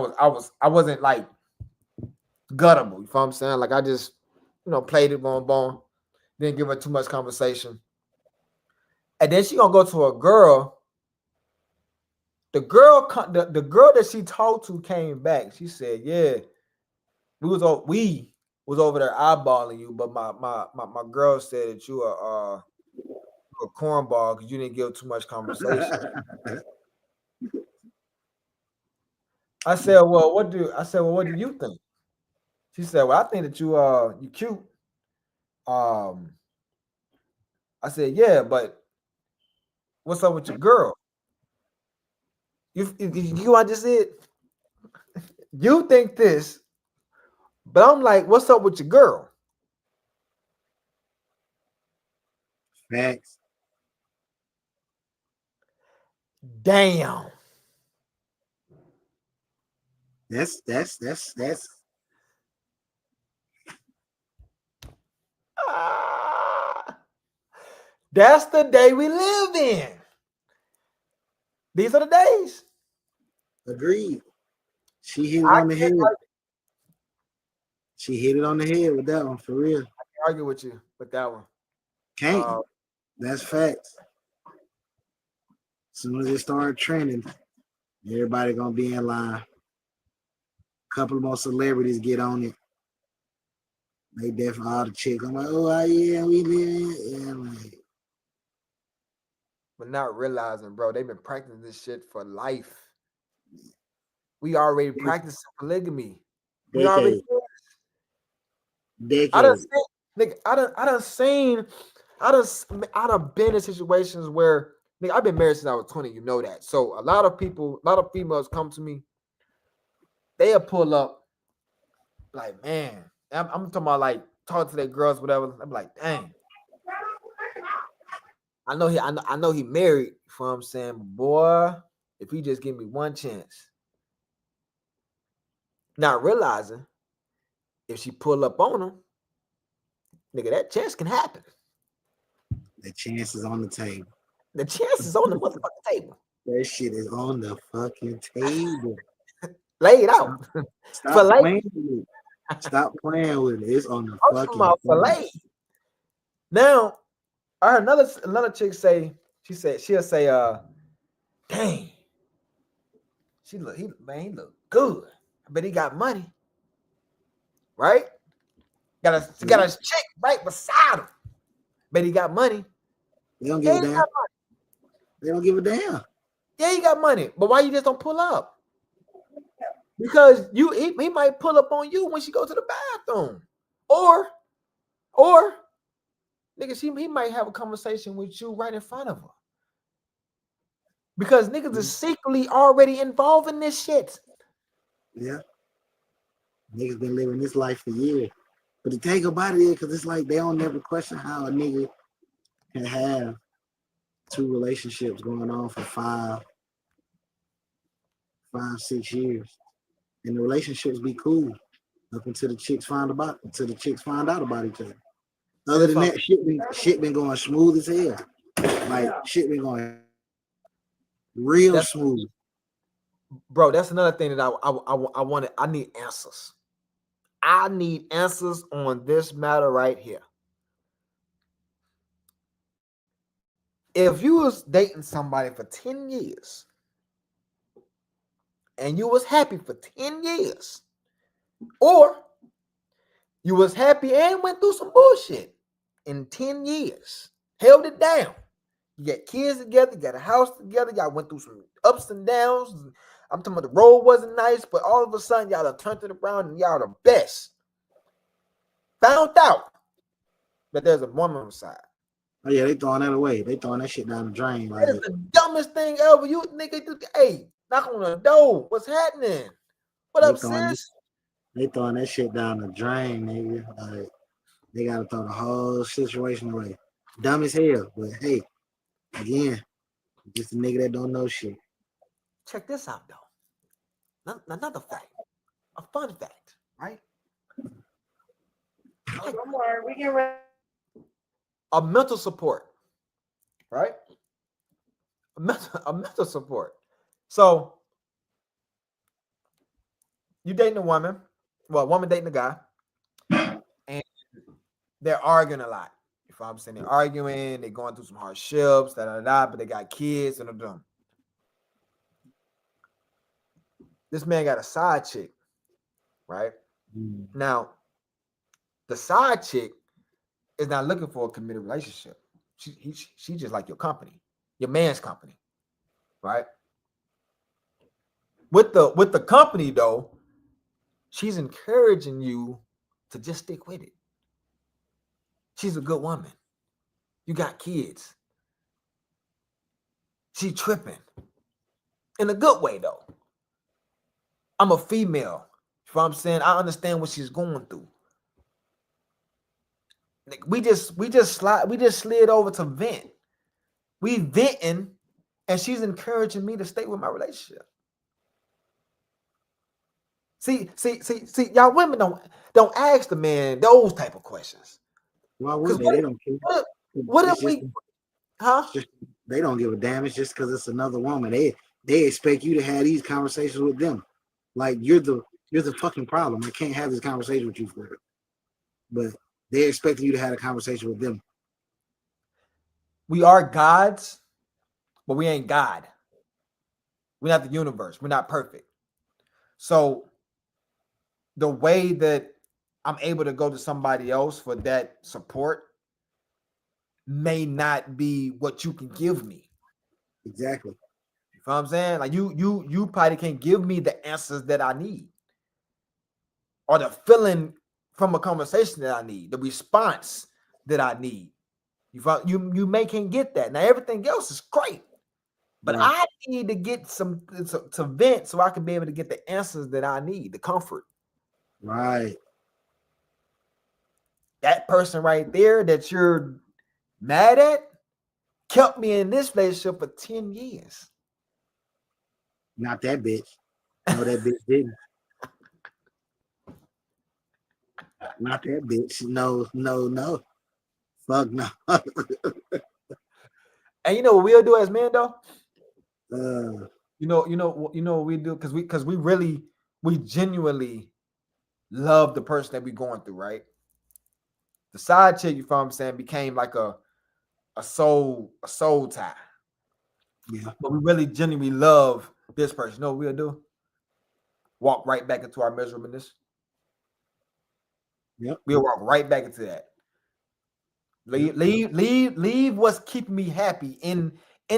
Speaker 1: wasn't like guttable, you know what I'm saying? Like I just, played it, boom, boom. Didn't give her too much conversation. And then she gonna go to a girl. The girl that she talked to came back. She said, yeah, we was over there eyeballing you, but my girl said that you are a cornball because you didn't give too much conversation. I said, well, what do you think? She said, well, I think that you cute. I said, yeah, but what's up with your girl? You what I just said? You think this, but I'm like, what's up with your girl?
Speaker 2: Facts.
Speaker 1: Damn.
Speaker 2: That's
Speaker 1: Ah, that's the day we live in. These are the days.
Speaker 2: agreed. She hit it
Speaker 1: I
Speaker 2: on the head.
Speaker 1: can't
Speaker 2: She hit it on the head with that one for real.
Speaker 1: argue with you with that one.
Speaker 2: Can't. That's facts. As soon as it started trending, everybody gonna be in line. Couple more celebrities get on it. They definitely all the chicks. I'm like, oh yeah, we live. Yeah, like,
Speaker 1: But not realizing, bro, they've been practicing this shit for life. We already practicing polygamy. We already. I done
Speaker 2: decade.
Speaker 1: seen, nigga. I done been in situations where, nigga, I've been married since I was 20. You know that. So a lot of people, a lot of females come to me. They'll pull up, like, man, I'm talking about like talk to their girls, whatever. I'm like, dang. I know he married. You know what I'm saying? Boy, if he just give me one chance. Not realizing if she pull up on him, nigga, that chance can happen.
Speaker 2: The chance is on the table.
Speaker 1: The chance is on the motherfucking table.
Speaker 2: That shit is on the fucking table.
Speaker 1: Lay it out.
Speaker 2: Stop
Speaker 1: Fillet.
Speaker 2: playing with it. Stop playing with it. It's on the
Speaker 1: I'm talking
Speaker 2: fucking
Speaker 1: about
Speaker 2: table.
Speaker 1: fillet. Now, I heard another chick say, she'll say, dang, he look good. I bet he got money. Right? Got a chick right beside him. Bet he got money.
Speaker 2: They don't give a damn. They don't give a damn.
Speaker 1: Yeah, he got money. But why you just don't pull up? Because he might pull up on you when she go to the bathroom. Or nigga, he might have a conversation with you right in front of her. Because niggas is secretly already involved in this shit.
Speaker 2: Yeah. Niggas been living this life for years. But the thing about it is, because it's like they don't never question how a nigga can have two relationships going on for 6 years. And the relationships be cool up until the chicks find out about each other. Other than that, shit been going smooth as hell. Like shit been going real smooth.
Speaker 1: Bro, that's another thing that I wanted. I need answers. I need answers on this matter right here. If you was dating somebody for 10 years and you was happy for 10 years, or you was happy and went through some bullshit in 10 years, held it down. You got kids together, you got a house together, y'all went through some ups and downs. I'm talking about the road wasn't nice, but all of a sudden y'all have turned it around and y'all the best. Found out that there's a woman on the side.
Speaker 2: Oh yeah, they throwing that away. They throwing that shit down the drain.
Speaker 1: That is the dumbest thing ever. You nigga, hey, knock on the door. What's happening? What up, sis?
Speaker 2: They throwing that shit down the drain, nigga. Like, they gotta throw the whole situation away. Dumb as hell, but hey, again, just a nigga that don't know shit.
Speaker 1: Check this out, though. Another fact, a fun fact, right?
Speaker 4: One more. We can.
Speaker 1: A mental support, right? A mental support. So you dating a woman, well, a woman dating a guy, and they're arguing a lot. If I'm saying they're arguing, they're going through some hardships, but they got kids and them. This man got a side chick, right? Now, the side chick is not looking for a committed relationship. She just like your company, your man's company, right? With the company though, she's encouraging you to just stick with it. She's a good woman. You got kids. She tripping. in a good way though. I'm a female. You know what I'm saying? I understand what she's going through. Like, we just slid over to vent. We venting, and she's encouraging me to stay with my relationship. See, y'all women don't ask the man those type of questions.
Speaker 2: Why would they? They don't care.
Speaker 1: What if we, huh?
Speaker 2: Just, they don't give a damn. It's just because it's another woman. They expect you to have these conversations with them. Like you're the fucking problem. I can't have this conversation with you for it. But they're expecting you to have a conversation with them.
Speaker 1: We are gods, but we ain't God. We're not the universe. We're not perfect. So the way that I'm able to go to somebody else for that support may not be what you can give me.
Speaker 2: Exactly.
Speaker 1: You know what I'm saying? Like you probably can't give me the answers that I need, or the feeling from a conversation that I need, the response that I need. You may can't get that. Now everything else is great, but
Speaker 2: Right.
Speaker 1: I need to get some to vent so I can be able to get the answers that I need, the comfort.
Speaker 2: Right.
Speaker 1: That person right there that you're mad at kept me in this relationship for 10 years.
Speaker 2: Not that bitch. No, that bitch didn't. Not that bitch. No. Fuck no.
Speaker 1: And you know what we'll do as men though?
Speaker 2: uh,
Speaker 1: You know what we do, because we genuinely love the person that we're going through, right? The side chick, you know what I'm saying, became like a soul tie.
Speaker 2: yeah.
Speaker 1: But we really genuinely love this person. You know what we'll do? Walk right back into our miserableness.
Speaker 2: Yep.
Speaker 1: We'll walk right back into that. Leave what's keeping me happy in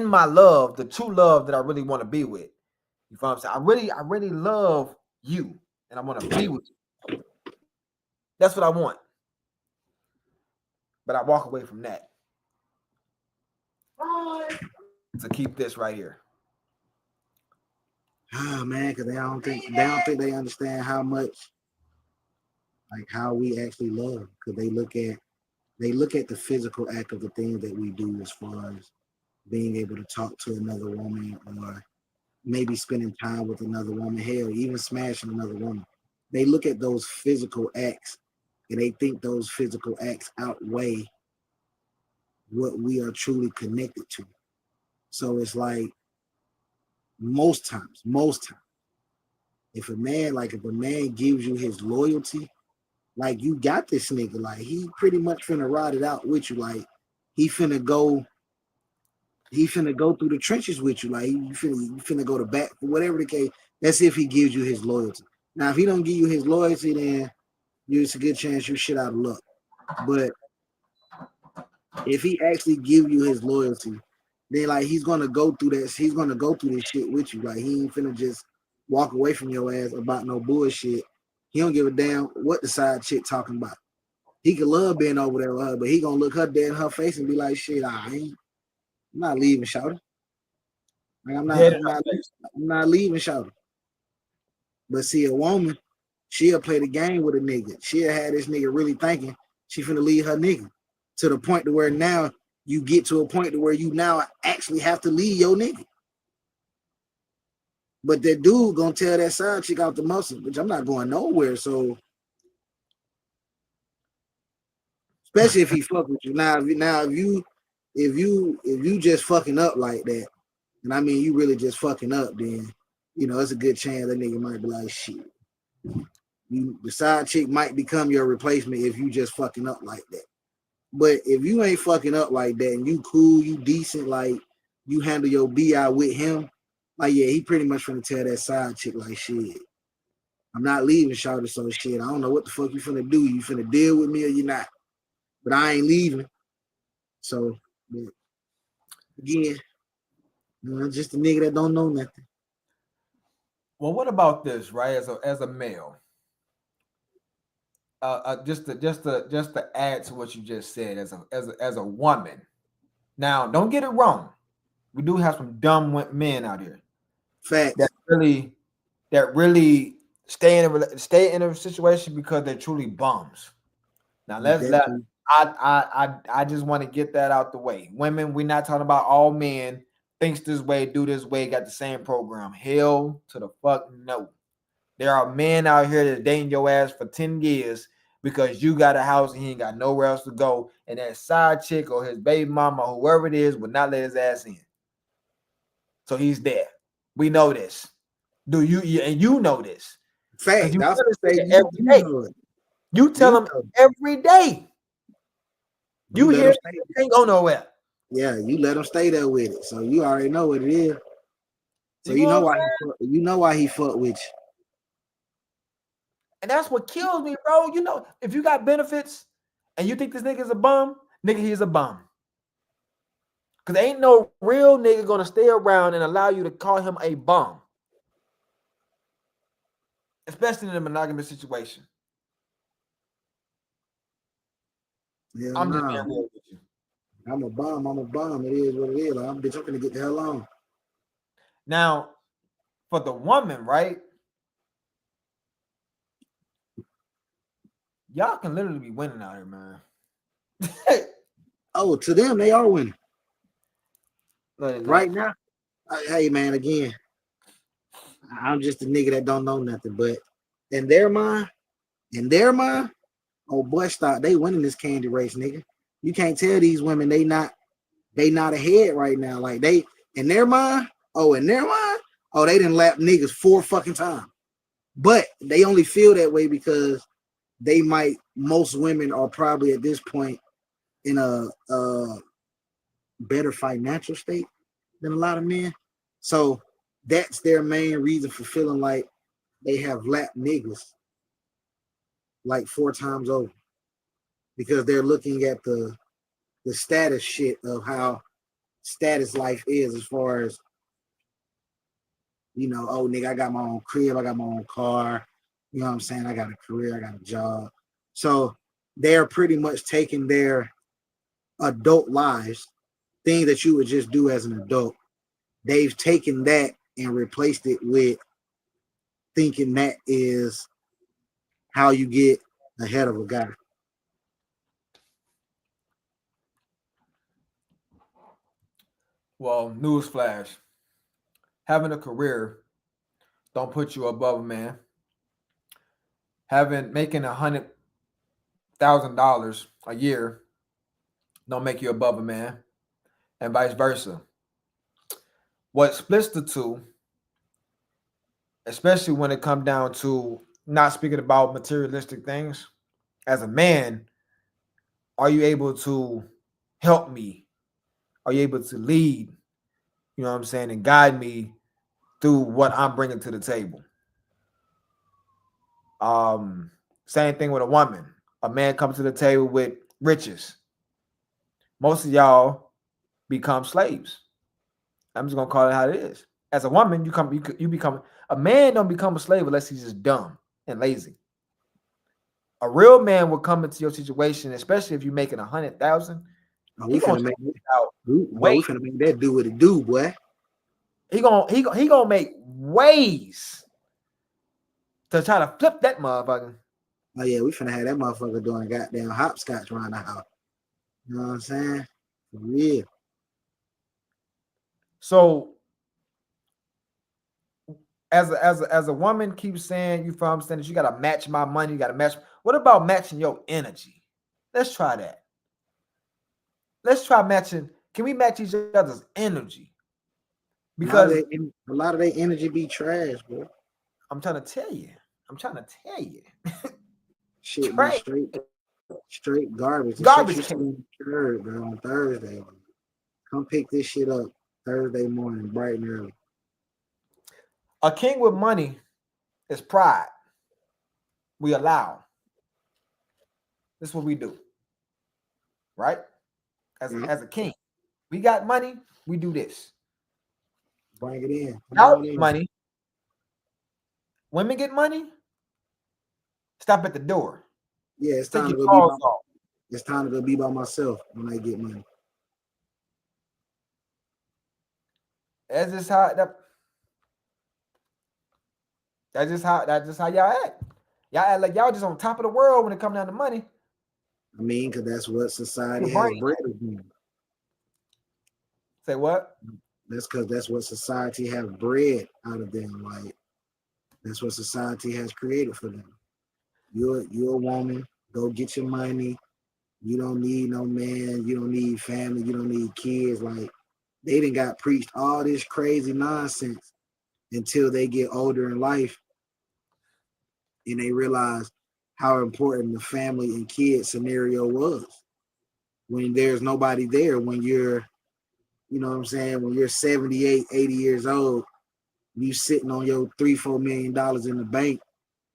Speaker 1: my love, the true love that I really want to be with. You know what I'm saying? I really love you, and I want to be with you. That's what I want. But I walk away from that to keep this right here.
Speaker 2: Oh man, because they don't think they understand how much, like how we actually love. Because they look at the physical act of the things that we do, as far as being able to talk to another woman, or maybe spending time with another woman, hell, even smashing another woman. They look at those physical acts, and they think those physical acts outweigh what we are truly connected to. So it's like most times, if a man gives you his loyalty, like you got this nigga, like he pretty much finna ride it out with you, like he finna go through the trenches with you, like you finna go to bat, whatever the case. That's if he gives you his loyalty. Now, if he don't give you his loyalty, then it's a good chance you're shit out of luck. But if he actually give you his loyalty, then like he's gonna go through this shit with you. Like he ain't finna just walk away from your ass about no bullshit. He don't give a damn what the side chick talking about. He could love being over there with her, but he gonna look her dead in her face and be like, shit, I'm not leaving, shouter. Like I'm not leaving, shouter. But see, a woman, she'll play the game with a nigga. She'll have this nigga really thinking she finna leave her nigga, to the point to where now you get to a point to where you now actually have to leave your nigga. But that dude gonna tell that side chick out the muscle, which I'm not going nowhere. So, especially if he fuck with you. Now if you just fucking up like that, and I mean you really just fucking up, then it's a good chance that nigga might be like, shit. The side chick might become your replacement if you just fucking up like that. But if you ain't fucking up like that and you cool, you decent, like you handle your BI with him, like yeah, he pretty much finna tell that side chick like, shit, I'm not leaving, shawty, so shit, I don't know what the fuck you finna do. You finna deal with me or you not? But I ain't leaving. So again, just a nigga that don't know nothing.
Speaker 1: Well, what about this, right? As a male, just to add to what you just said, as a woman. Now, don't get it wrong. We do have some dumb men out here.
Speaker 2: Facts.
Speaker 1: that really stay in a situation because they're truly bums. Now
Speaker 2: Definitely.
Speaker 1: I just want to get that out the way. Women, we're not talking about all men thinks this way, do this way, got the same program. Hell to the fuck no. There are men out here that dating your ass for 10 years because you got a house and he ain't got nowhere else to go. And that side chick or his baby mama, whoever it is, would not let his ass in. So he's there. We know this. Do you and you know this? Because
Speaker 2: Fact.
Speaker 1: you
Speaker 2: I was
Speaker 1: tell
Speaker 2: gonna
Speaker 1: this
Speaker 2: say
Speaker 1: nigga every
Speaker 2: you
Speaker 1: day.
Speaker 2: know it.
Speaker 1: You tell
Speaker 2: You
Speaker 1: him
Speaker 2: know.
Speaker 1: every day. You
Speaker 2: You let
Speaker 1: hear
Speaker 2: them
Speaker 1: it,
Speaker 2: stay.
Speaker 1: you can't go nowhere.
Speaker 2: Yeah, you let them stay there with it. So you already know what it is. So
Speaker 1: You know
Speaker 2: you
Speaker 1: what
Speaker 2: know
Speaker 1: I'm
Speaker 2: why
Speaker 1: saying?
Speaker 2: you know why he fucked with you.
Speaker 1: And that's what kills me, bro. You know, if you got benefits and you think this nigga is a bum, nigga, he's a bum. Because ain't no real nigga gonna stay around and allow you to call him a bum. Especially in a monogamous situation.
Speaker 2: Hell
Speaker 1: I'm just
Speaker 2: no.
Speaker 1: being real with you.
Speaker 2: I'm a bum. I'm a bum. It is what it is. Like, I'm gonna get the hell on.
Speaker 1: Now, for the woman, right? Y'all can literally be winning out here, man.
Speaker 2: Oh, to them, they are winning.
Speaker 1: No, they're not.
Speaker 2: Right now. Hey man, again, I'm just a nigga that don't know nothing. But in their mind, oh boy, stop. They winning this candy race, nigga. You can't tell these women they not ahead right now. Like they in their mind, oh they didn't lap niggas 4 fucking times. But they only feel that way because most women are probably at this point in a better financial state than a lot of men. So that's their main reason for feeling like they have lapped niggas like 4 times over. Because they're looking at the status shit of how status life is as far as, you know, oh nigga, I got my own crib, I got my own car, you know what I'm saying? I got a career, I got a job. So they're pretty much taking their adult lives, things that you would just do as an adult. They've taken that and replaced it with thinking that is how you get ahead of a guy.
Speaker 1: Well, newsflash. Having a career don't put you above a man. Making $100,000 a year don't make you above a man, and vice versa. What splits the two, especially when it comes down to not speaking about materialistic things, as a man, are you able to help me? Are you able to lead? You know what I'm saying, and guide me through what I'm bringing to the table. Same thing with a woman. A man comes to the table with riches. Most of y'all become slaves. I'm just gonna call it how it is. As a woman, you become a man. Don't become a slave unless he's just dumb and lazy. A real man will come into your situation, especially if you're making 100,000.
Speaker 2: Oh,
Speaker 1: He
Speaker 2: we
Speaker 1: gonna
Speaker 2: finna make
Speaker 1: out
Speaker 2: boy, we finna make that do what it do, boy.
Speaker 1: He gonna make ways to try to flip that motherfucker.
Speaker 2: Oh yeah, we finna have that motherfucker doing goddamn hopscotch around the house. You know what I'm saying? For real.
Speaker 1: So as a woman keeps saying, you from saying that you gotta match my money, you gotta match. What about matching your energy? Let's try that. Let's try matching. Can we match each other's energy? Because
Speaker 2: A lot of their energy be trash, bro.
Speaker 1: I'm trying to tell you.
Speaker 2: Shit be
Speaker 1: Trash.
Speaker 2: straight garbage. The shit
Speaker 1: Garbage
Speaker 2: you
Speaker 1: can.
Speaker 2: seen heard, bro, on Thursday. Come pick this shit up Thursday morning, bright and early.
Speaker 1: A king with money is pride. We allow. This is what we do. Right? As a king. We got money, we do this.
Speaker 2: Bring it in.
Speaker 1: Without money, women get money, stop at the door.
Speaker 2: Yeah, it's
Speaker 1: Take
Speaker 2: time
Speaker 1: your
Speaker 2: to go
Speaker 1: clothes off.
Speaker 2: It's time to go be by myself when I get money.
Speaker 1: As this how that That's just how y'all act. Y'all act like y'all just on top of the world when it comes down to money.
Speaker 2: I mean, because that's what society
Speaker 1: Your
Speaker 2: has
Speaker 1: brain.
Speaker 2: bred us in.
Speaker 1: Say what?
Speaker 2: That's because that's what society has bred out of them. Like that's what society has created for them. You're a woman. Go get your money. You don't need no man. You don't need family. You don't need kids. Like they done got preached all this crazy nonsense until they get older in life and they realize how important the family and kid scenario was when there's nobody there, when you're, you know what I'm saying, when you're 78, 80 years old, you sitting on your $3-4 million in the bank.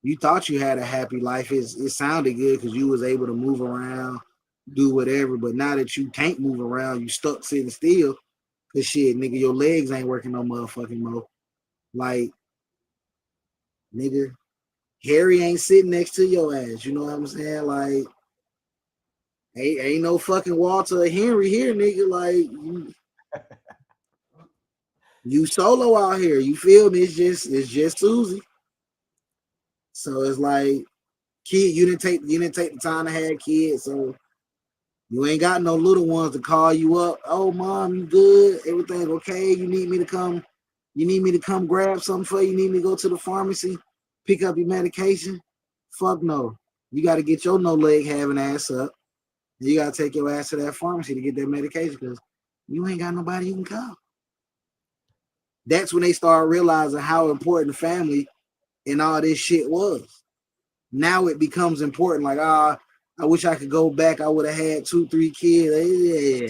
Speaker 2: You thought you had a happy life. It sounded good because you was able to move around, do whatever. But now that you can't move around, you stuck sitting still. Cause shit, nigga, your legs ain't working no motherfucking more. Like, nigga, Harry ain't sitting next to your ass. You know what I'm saying? Like, ain't no fucking Walter or Henry here, nigga. Like, you solo out here. You feel me? It's just Susie. So it's like, kid, you didn't take the time to have kids, so you ain't got no little ones to call you up. Oh, mom, you good? Everything okay? You need me to come? You need me to come grab something for you? You need me to go to the pharmacy, pick up your medication? Fuck no. You got to get your no leg having ass up. And you got to take your ass to that pharmacy to get that medication because you ain't got nobody you can call. That's when they start realizing how important family and all this shit was. Now it becomes important. Like, I wish I could go back. I would have had 2-3 kids. Yeah.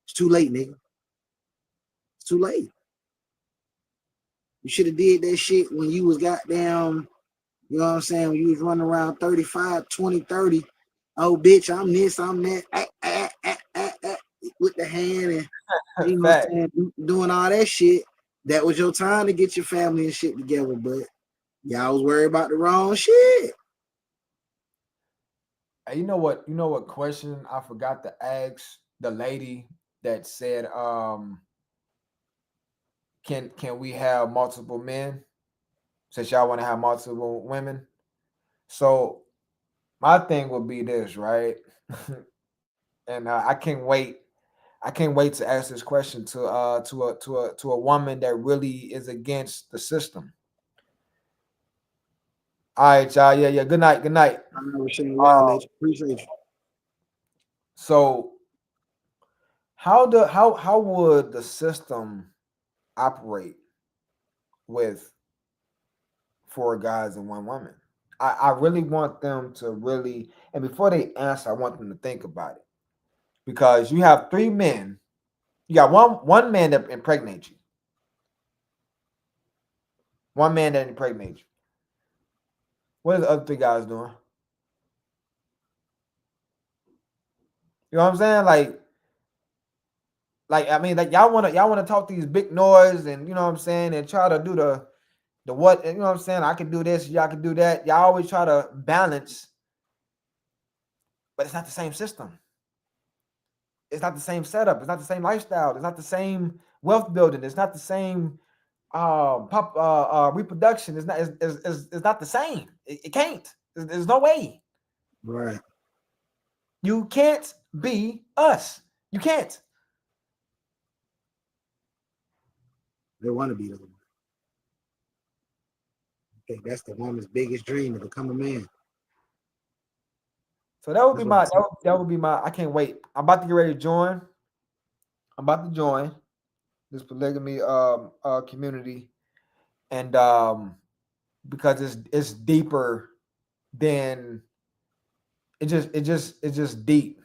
Speaker 2: It's too late, nigga. It's too late. You should have did that shit when you was goddamn, you know what I'm saying, when you was running around 35, 20, 30. Oh, bitch, I'm this, I'm that. With the hand and, you know what I'm saying, doing all that shit. That was your time to get your family and shit together, but y'all was worried about the wrong shit.
Speaker 1: You know what? You know what question I forgot to ask the lady that said, can we have multiple men since y'all want to have multiple women? So my thing would be this, right? And I can't wait. I can't wait to ask this question to a woman that really is against the system. All right, y'all. Yeah, yeah. Good night. Good night.
Speaker 2: I never seen well, appreciate you.
Speaker 1: So how would the system operate with 4 guys and 1 woman? I really want them to really, and before they answer, I want them to think about it. Because you have 3 men, you got one man that impregnates you. One man that impregnates you. What are the other 3 guys doing? You know what I'm saying? Like I mean, like y'all wanna talk these big noise and you know what I'm saying, and try to do the what, you know what I'm saying? I can do this, y'all can do that. Y'all always try to balance, but it's not the same system. It's not the same setup. It's not the same lifestyle. It's not the same wealth building. It's not the same reproduction. It's not the same. It can't. There's no way.
Speaker 2: Right.
Speaker 1: You can't be us. You can't.
Speaker 2: They want to be the one. Okay, that's the woman's biggest dream to become a man.
Speaker 1: So that would
Speaker 2: That's
Speaker 1: be
Speaker 2: what
Speaker 1: my
Speaker 2: I'm saying.
Speaker 1: that would be my. I can't wait. I'm about to get ready to join. I'm about to join this polygamy community, and because it's deeper than it's just deep,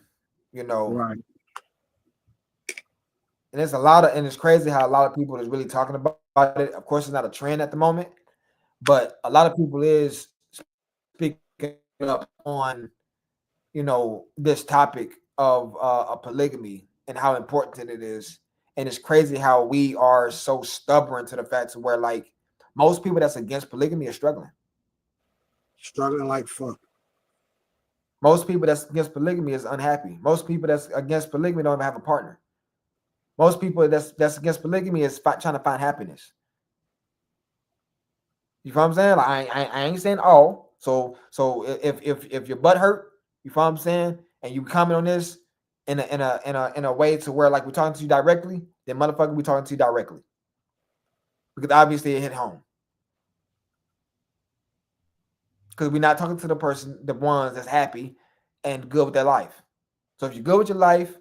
Speaker 1: you know.
Speaker 2: Right.
Speaker 1: And it's a lot of, and it's crazy how a lot of people is really talking about it. Of course, it's not a trend at the moment, but a lot of people is speaking up on, you know, this topic of a polygamy and how important it is. And it's crazy how we are so stubborn to the fact where like most people that's against polygamy are struggling.
Speaker 2: Struggling like fuck.
Speaker 1: Most people that's against polygamy is unhappy. Most people that's against polygamy don't even have a partner. Most people that's against polygamy is trying to find happiness. You feel what I'm saying? Like I ain't saying all. So if your butt hurt, you feel what I'm saying, and you comment on this in a way to where like we're talking to you directly, then motherfucker, we talking to you directly because obviously it hit home. Because we're not talking to the person, the ones that's happy and good with their life. So if you're good with your life,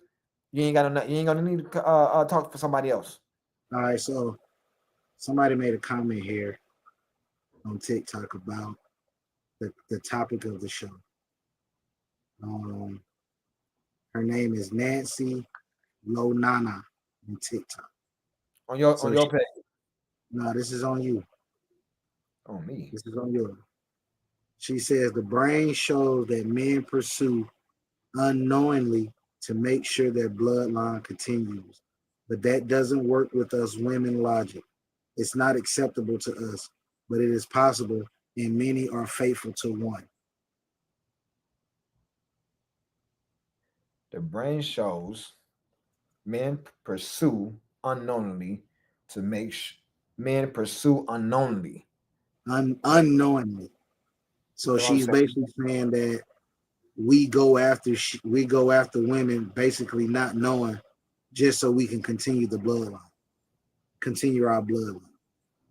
Speaker 1: you ain't gonna need to talk for somebody else.
Speaker 2: All right, so somebody made a comment here on TikTok about the topic of the show. Um, her name is Nancy Lonana on TikTok.
Speaker 1: On your
Speaker 2: So
Speaker 1: page.
Speaker 2: no, this is on you.
Speaker 1: On me.
Speaker 2: This is on you. She says the brain shows that men pursue unknowingly to make sure their bloodline continues, but that doesn't work with us women logic. It's not acceptable to us, but it is possible, and many are faithful to one.
Speaker 1: The brain shows men pursue unknowingly to make men pursue unknowingly.
Speaker 2: Unknowingly.
Speaker 1: You
Speaker 2: So
Speaker 1: know what I'm
Speaker 2: she's
Speaker 1: saying?
Speaker 2: basically saying that we go after women basically not knowing, just so we can continue the bloodline, continue our bloodline.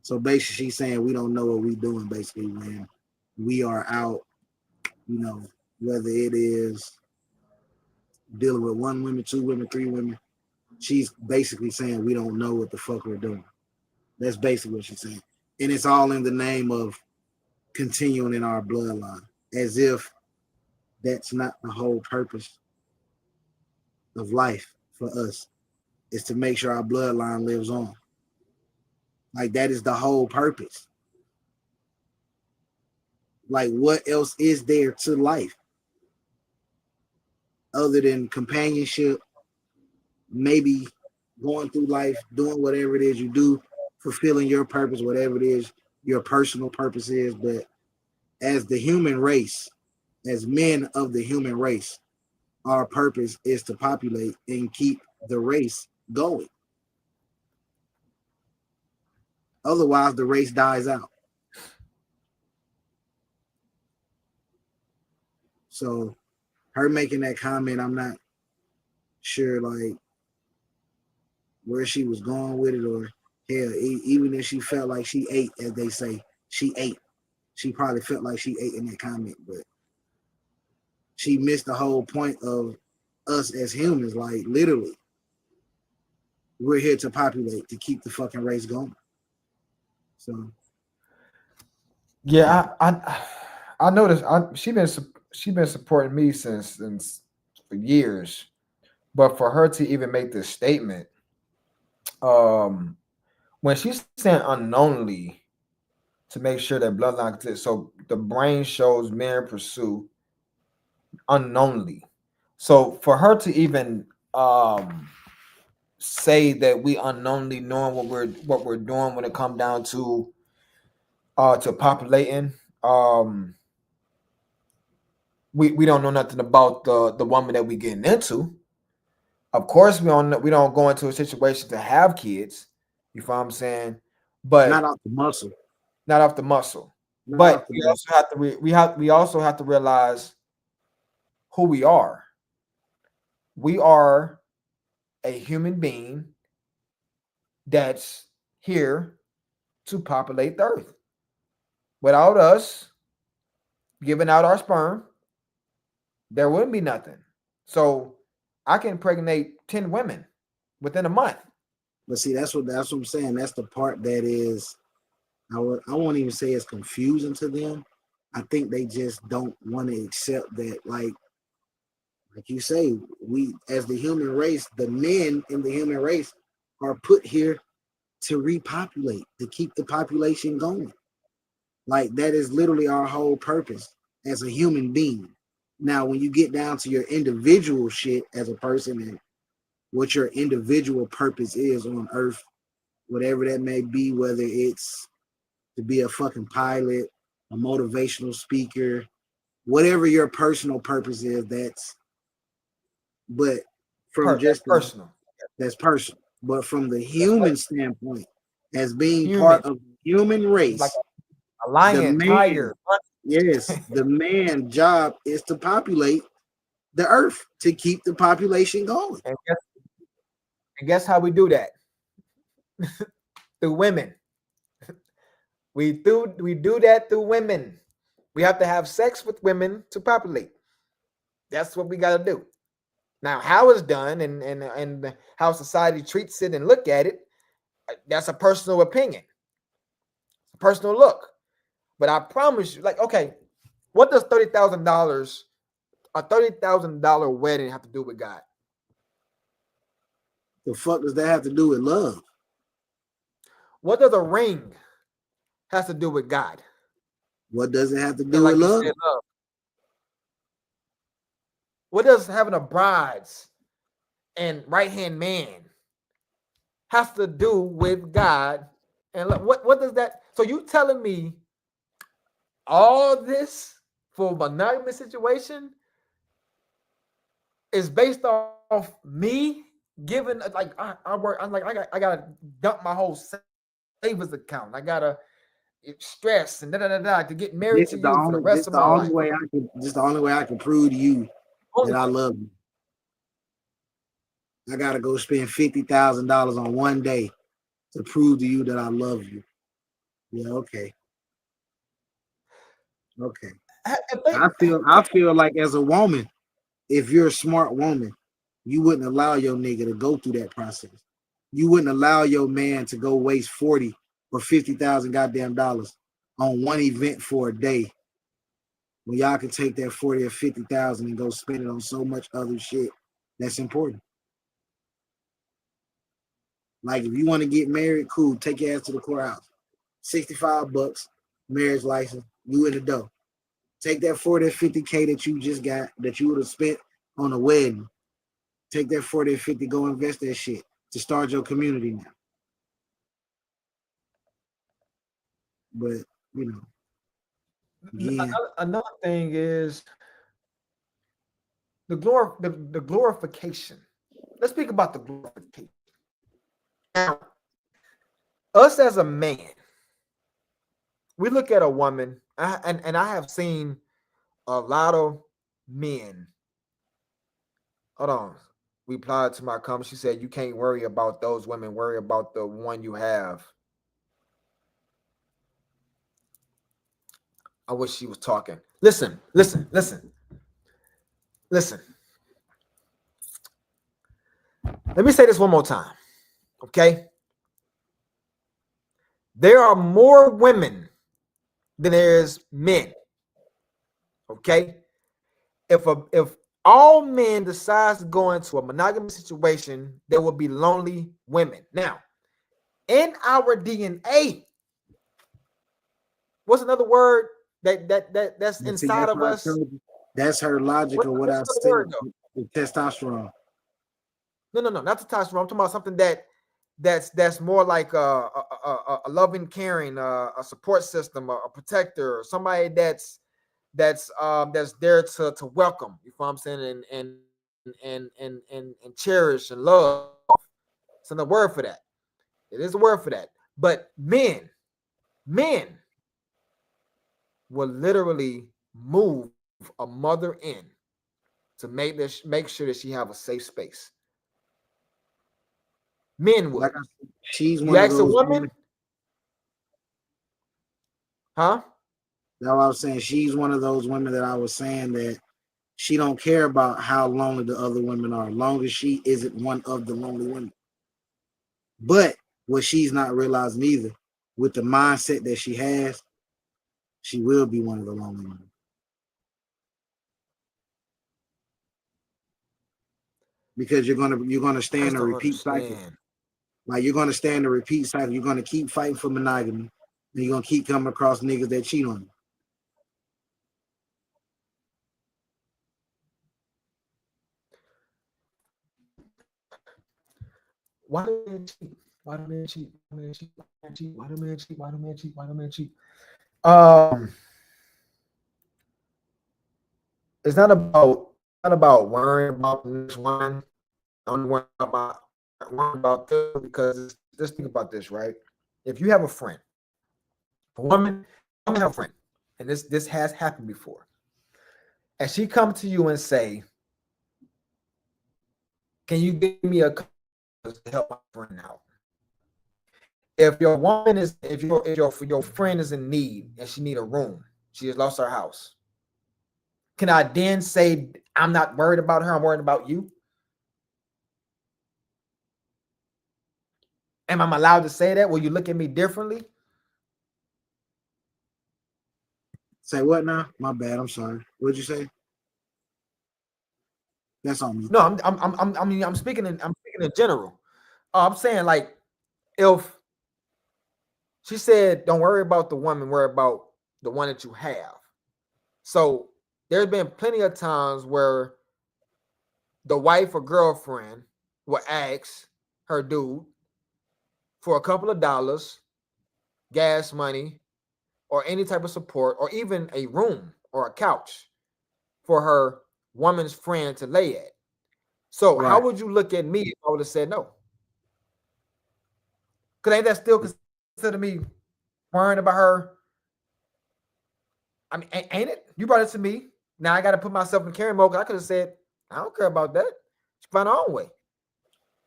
Speaker 2: So basically she's saying we don't know what we're doing basically when we are out, you know, whether it is dealing with one woman, two women, three women. She's basically saying we don't know what the fuck we're doing. That's basically what she's saying. And it's all in the name of continuing in our bloodline, as if that's not the whole purpose of life for us, is to make sure our bloodline lives on. Like that is the whole purpose. Like what else is there to life other than companionship, maybe going through life, doing whatever it is you do, fulfilling your purpose, whatever it is your personal purpose is. But as the human race, as men of the human race, our purpose is to populate and keep the race going. Otherwise, the race dies out. So, her making that comment, I'm not sure like where she was going with it, or hell, even if she felt like she ate, as they say, she ate. She probably felt like she ate in that comment, but she missed the whole point of us as humans. Like literally, we're here to populate, to keep the fucking race going. So
Speaker 1: Yeah, I noticed. She been supporting me since for years, but for her to even make this statement, um, when she's saying unknowingly to make sure that bloodline exists, so the brain shows men pursue unknowingly. So for her to even say that we unknowingly knowing what we're doing when it come down to populating, we don't know nothing about the woman that we getting into. Of course, we don't go into a situation to have kids. You feel what I'm saying?
Speaker 2: not
Speaker 1: But
Speaker 2: off the muscle,
Speaker 1: not off the muscle.
Speaker 2: not
Speaker 1: But
Speaker 2: off the
Speaker 1: we
Speaker 2: muscle.
Speaker 1: also have to we also have to realize who we are. We are a human being that's here to populate the earth. Without us giving out our sperm, there wouldn't be nothing. So I can impregnate 10 women within a month.
Speaker 2: But see, that's what I'm saying. That's the part that is I won't even say it's confusing to them. I think they just don't want to accept that, like you say, we as the human race, the men in the human race are put here to repopulate, to keep the population going. Like that is literally our whole purpose as a human being. Now, when you get down to your individual shit as a person and what your individual purpose is on earth, whatever that may be, whether it's to be a fucking pilot, a motivational speaker, whatever your personal purpose is, but from
Speaker 1: That's
Speaker 2: just
Speaker 1: personal.
Speaker 2: that's personal. But from the
Speaker 1: That's
Speaker 2: human standpoint, as being
Speaker 1: human.
Speaker 2: part of the human
Speaker 1: Like
Speaker 2: race,
Speaker 1: A
Speaker 2: The
Speaker 1: lion,
Speaker 2: man,
Speaker 1: tiger.
Speaker 2: yes, the man job is to populate the earth, to keep the population going.
Speaker 1: And guess how we do that? Through women. We do that through women. We have to have sex with women to populate. That's what we got to do. Now, how it's done and how society treats it and look at it, that's a personal opinion, a personal look. But I promise you, like, okay, what does $30,000, a $30,000 wedding have to do with God?
Speaker 2: The fuck does that have to do with love?
Speaker 1: What does a ring has to do with God?
Speaker 2: What does it have to
Speaker 1: And
Speaker 2: do
Speaker 1: like
Speaker 2: with
Speaker 1: you
Speaker 2: love?
Speaker 1: said, love. What does having a brides and right hand man has to do with God? And what does that? So you telling me all this for a monogamous situation is based off me giving, like, I work, I'm like, I gotta dump my whole savings account. I gotta stress and to get married
Speaker 2: This
Speaker 1: to
Speaker 2: is the
Speaker 1: you for the
Speaker 2: only
Speaker 1: rest
Speaker 2: this
Speaker 1: of
Speaker 2: the
Speaker 1: my
Speaker 2: only
Speaker 1: life.
Speaker 2: way I can this the only way I can prove to you
Speaker 1: Only
Speaker 2: that I
Speaker 1: way.
Speaker 2: love you. I gotta go spend $50,000 on one day to prove to you that I love you. Yeah, okay. Okay.
Speaker 1: If they,
Speaker 2: I feel like as a woman, if you're a smart woman, you wouldn't allow your nigga to go through that process. You wouldn't allow your man to go waste 40 or 50,000 goddamn dollars on one event for a day when y'all can take that 40 or 50,000 and go spend it on so much other shit that's important. Like if you want to get married, cool, take your ass to the courthouse. $65, marriage license, you in the door. Take that 40 or 50K that you just got that you would have spent on a wedding. Take that 40 or 50, go invest that shit to start your community now. But you know, again,
Speaker 1: another thing is the glorification. Let's speak about the glorification. Now, us as a man, we look at a woman, and I have seen a lot of men. Hold on. Replied to my comment. She said, "You can't worry about those women. Worry about the one you have." I wish she was talking. Listen. Let me say this one more time. Okay. There are more women than there's men. Okay. If all men decides to go into a monogamous situation, there will be lonely women. Now, in our DNA, what's another word that's
Speaker 2: see,
Speaker 1: inside
Speaker 2: that's
Speaker 1: of
Speaker 2: what I
Speaker 1: us?
Speaker 2: told you. That's her logic of what
Speaker 1: What's
Speaker 2: I
Speaker 1: another
Speaker 2: said.
Speaker 1: word though?
Speaker 2: The testosterone.
Speaker 1: No, not the testosterone. I'm talking about something that's more like a loving, caring, a support system, a protector, somebody that's there to welcome. You know what I'm saying? And cherish and love. It's another word for that. It is a word for that. But men will literally move a mother in to make sure that she have a safe space. Men would.
Speaker 2: Like I said, she's
Speaker 1: You
Speaker 2: one of
Speaker 1: ask a
Speaker 2: those
Speaker 1: woman,
Speaker 2: women.
Speaker 1: huh?
Speaker 2: That's what I was saying. She's one of those women that I was saying that she don't care about how lonely the other women are, as long as she isn't one of the lonely women. But what she's not realizing either, with the mindset that she has, she will be one of the lonely women. Because you're gonna stay
Speaker 1: I
Speaker 2: in
Speaker 1: just
Speaker 2: a
Speaker 1: don't
Speaker 2: repeat cycle.
Speaker 1: understand.
Speaker 2: Like you're gonna stay in a repeat cycle. You're gonna keep fighting for monogamy, and you're gonna keep coming across niggas that cheat on you.
Speaker 1: Why do men cheat? Why do men cheat? Why do men cheat? Why do men cheat? Why do men cheat? Why do men cheat? Why do men cheat? It's not about worrying about this one. I'm worrying about this because just think about this, right? If you have a friend, a woman woman have a friend, and this has happened before, and she come to you and say, "Can you give me a couple to help my friend out?" If your woman is, if your friend is in need and she need a room, she has lost her house. Can I then say I'm not worried about her? I'm worried about you. Am I allowed to say that? Will you look at me differently?
Speaker 2: Say what now? My bad. I'm sorry. What'd you say? That's on me.
Speaker 1: No, I mean, I'm speaking in general. I'm saying like if she said, "Don't worry about the woman, worry about the one that you have." So there's been plenty of times where the wife or girlfriend will ask her dude for a couple of dollars, gas money, or any type of support, or even a room or a couch for her woman's friend to lay at. So how
Speaker 2: Right.
Speaker 1: would you look at me if I would have said no? Because ain't that still considered me worrying about her? I mean, ain't it? You brought it to me. Now I got to put myself in carry mode. Because I could have said, I don't care about that. She find her own way.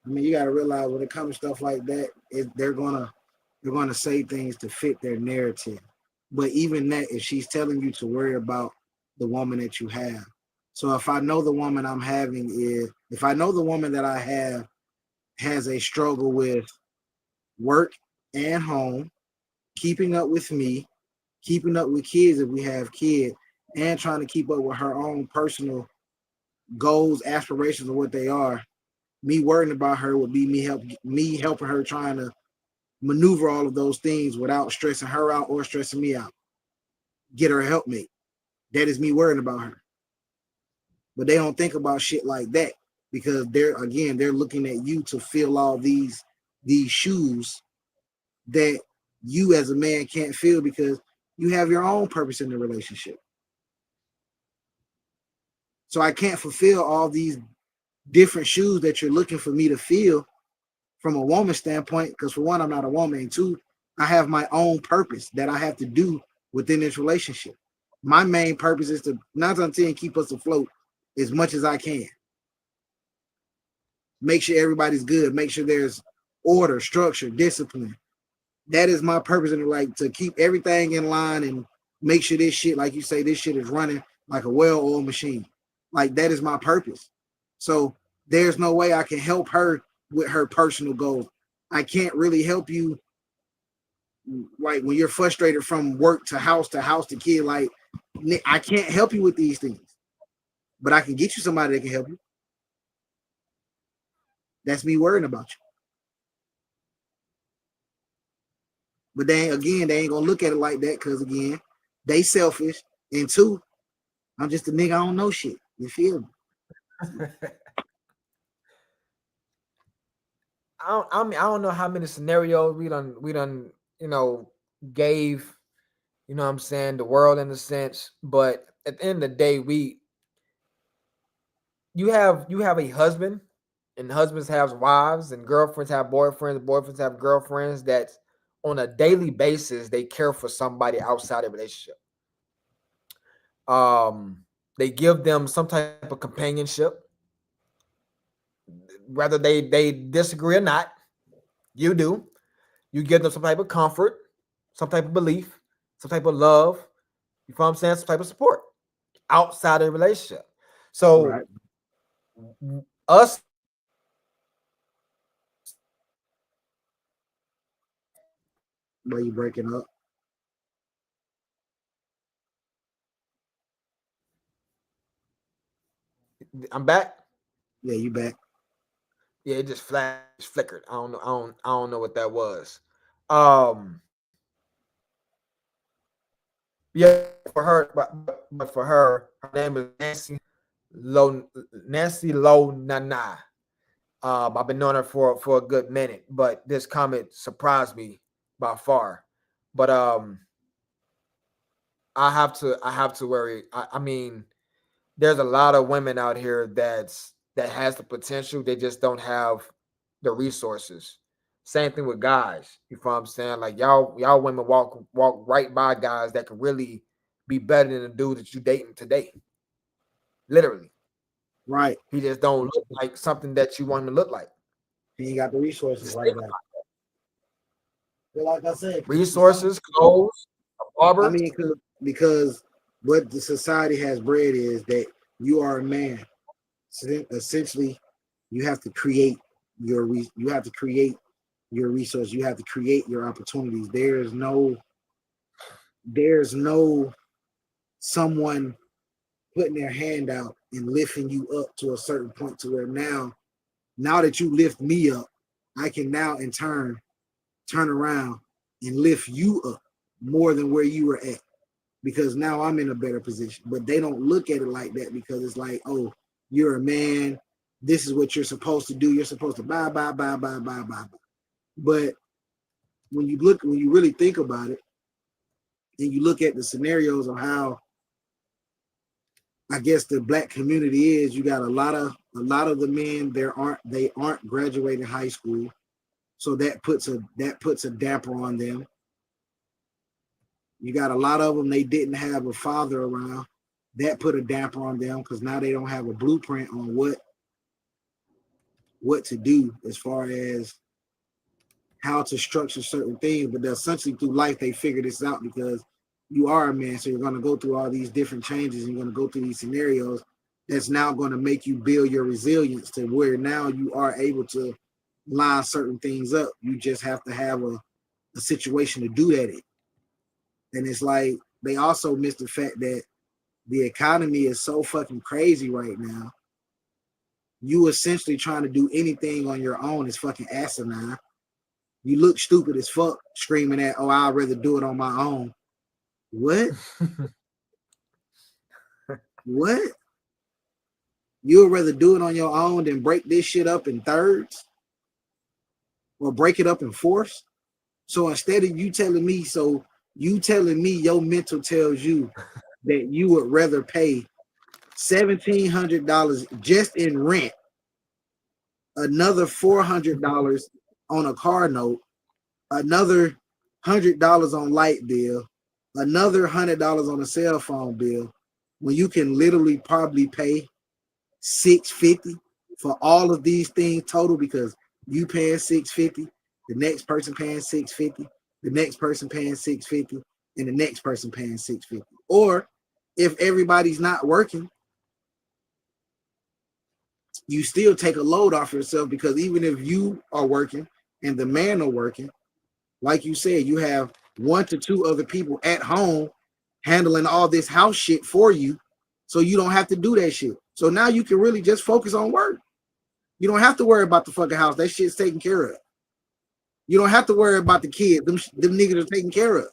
Speaker 2: I mean, you got to realize when it comes to stuff like that, they're gonna say things to fit their narrative. But even that, if she's telling you to worry about the woman that you have, so if I know the woman I'm having is, if I know the woman that I have has a struggle with work and home, keeping up with me, keeping up with kids if we have kids, and trying to keep up with her own personal goals, aspirations, of what they are. Me worrying about her would be me helping her trying to maneuver all of those things without stressing her out or stressing me out. Get her a helpmate. That is me worrying about her. But they don't think about shit like that because they're looking at you to fill all these shoes that you as a man can't fill because you have your own purpose in the relationship. So I can't fulfill all these different shoes that you're looking for me to fill from a woman's standpoint, because for one, I'm not a woman, and two, I have my own purpose that I have to do within this relationship. My main purpose is to 9 out of 10 keep us afloat as much as I can. Make sure everybody's good. Make sure there's order, structure, discipline. That is my purpose in like to keep everything in line and make sure this shit, like you say, this shit is running like a well-oiled machine. Like that is my purpose. So there's no way I can help her with her personal goals. I can't really help you like when you're frustrated from work to house to kid. Like I can't help you with these things, but I can get you somebody that can help you. That's me worrying about you. But they ain't gonna look at it like that because again, they selfish. And two, I'm just a nigga. I don't know shit. You feel me?
Speaker 1: I don't know how many scenarios we done, gave, what I'm saying, the world in a sense. But at the end of the day, you have a husband, and husbands have wives, and girlfriends have boyfriends, boyfriends have girlfriends that on a daily basis they care for somebody outside a relationship. They give them some type of companionship, whether they disagree or not. You do. You give them some type of comfort, some type of belief, some type of love. You know what I'm saying? Some type of support outside of the relationship. So
Speaker 2: Right.
Speaker 1: us,
Speaker 2: Why you breaking up?
Speaker 1: I'm back.
Speaker 2: Yeah, you back.
Speaker 1: Yeah, it just flickered. I don't know what that was. Um, yeah, for her, but for her name is Nancy Low Nana. I've been knowing her for a good minute, but this comment surprised me by far. But I have to worry. I mean, there's a lot of women out here that has the potential. They just don't have the resources. Same thing with guys. You feel what I'm saying? Like y'all women walk right by guys that could really be better than the dude that you dating today. Literally.
Speaker 2: Right.
Speaker 1: He just don't look like something that you want him to look like.
Speaker 2: He ain't got the resources
Speaker 1: Just
Speaker 2: right
Speaker 1: think
Speaker 2: now.
Speaker 1: about
Speaker 2: But like I said,
Speaker 1: it. Resources, clothes, a
Speaker 2: I
Speaker 1: barber.
Speaker 2: mean, because what the society has bred is that you are a man. So essentially, you have to create you have to create your resource. You have to create your opportunities. There's no someone putting their hand out and lifting you up to a certain point to where now that you lift me up, I can now in turn around and lift you up more than where you were at, because now I'm in a better position. But they don't look at it like that, because it's like, oh, you're a man. This is what you're supposed to do. You're supposed to buy. But when you really think about it, and you look at the scenarios of how I guess the black community is, you got a lot of the men they aren't graduating high school, so that puts a damper on them. You got a lot of them, they didn't have a father around, that put a damper on them, because now they don't have a blueprint on what to do as far as how to structure certain things. But essentially through life they figure this out, because you are a man, so you're going to go through all these different changes, and you're going to go through these scenarios that's now going to make you build your resilience to where now you are able to line certain things up. You just have to have a situation to do that in. And it's like they also miss the fact that the economy is so fucking crazy right now. You essentially trying to do anything on your own is fucking asinine. You look stupid as fuck screaming at, oh, I'd rather do it on my own. What? What? You'd rather do it on your own than break this shit up in thirds? Or break it up in fourths? So instead of you telling me your mental tells you that you would rather pay $1,700 just in rent, another $400 on a car note, another $100 on light bill, another $100 on a cell phone bill, when you can literally probably pay $650 for all of these things total, because you paying $650, the next person paying $650, the next person paying $650, and the next person paying $650. Or if everybody's not working, you still take a load off yourself, because even if you are working and the man are working, like you said, you have 1 to 2 other people at home handling all this house shit for you, so you don't have to do that shit. So now you can really just focus on work. You don't have to worry about the fucking house. That shit's taken care of. You don't have to worry about the kids. Them niggas are taken care of.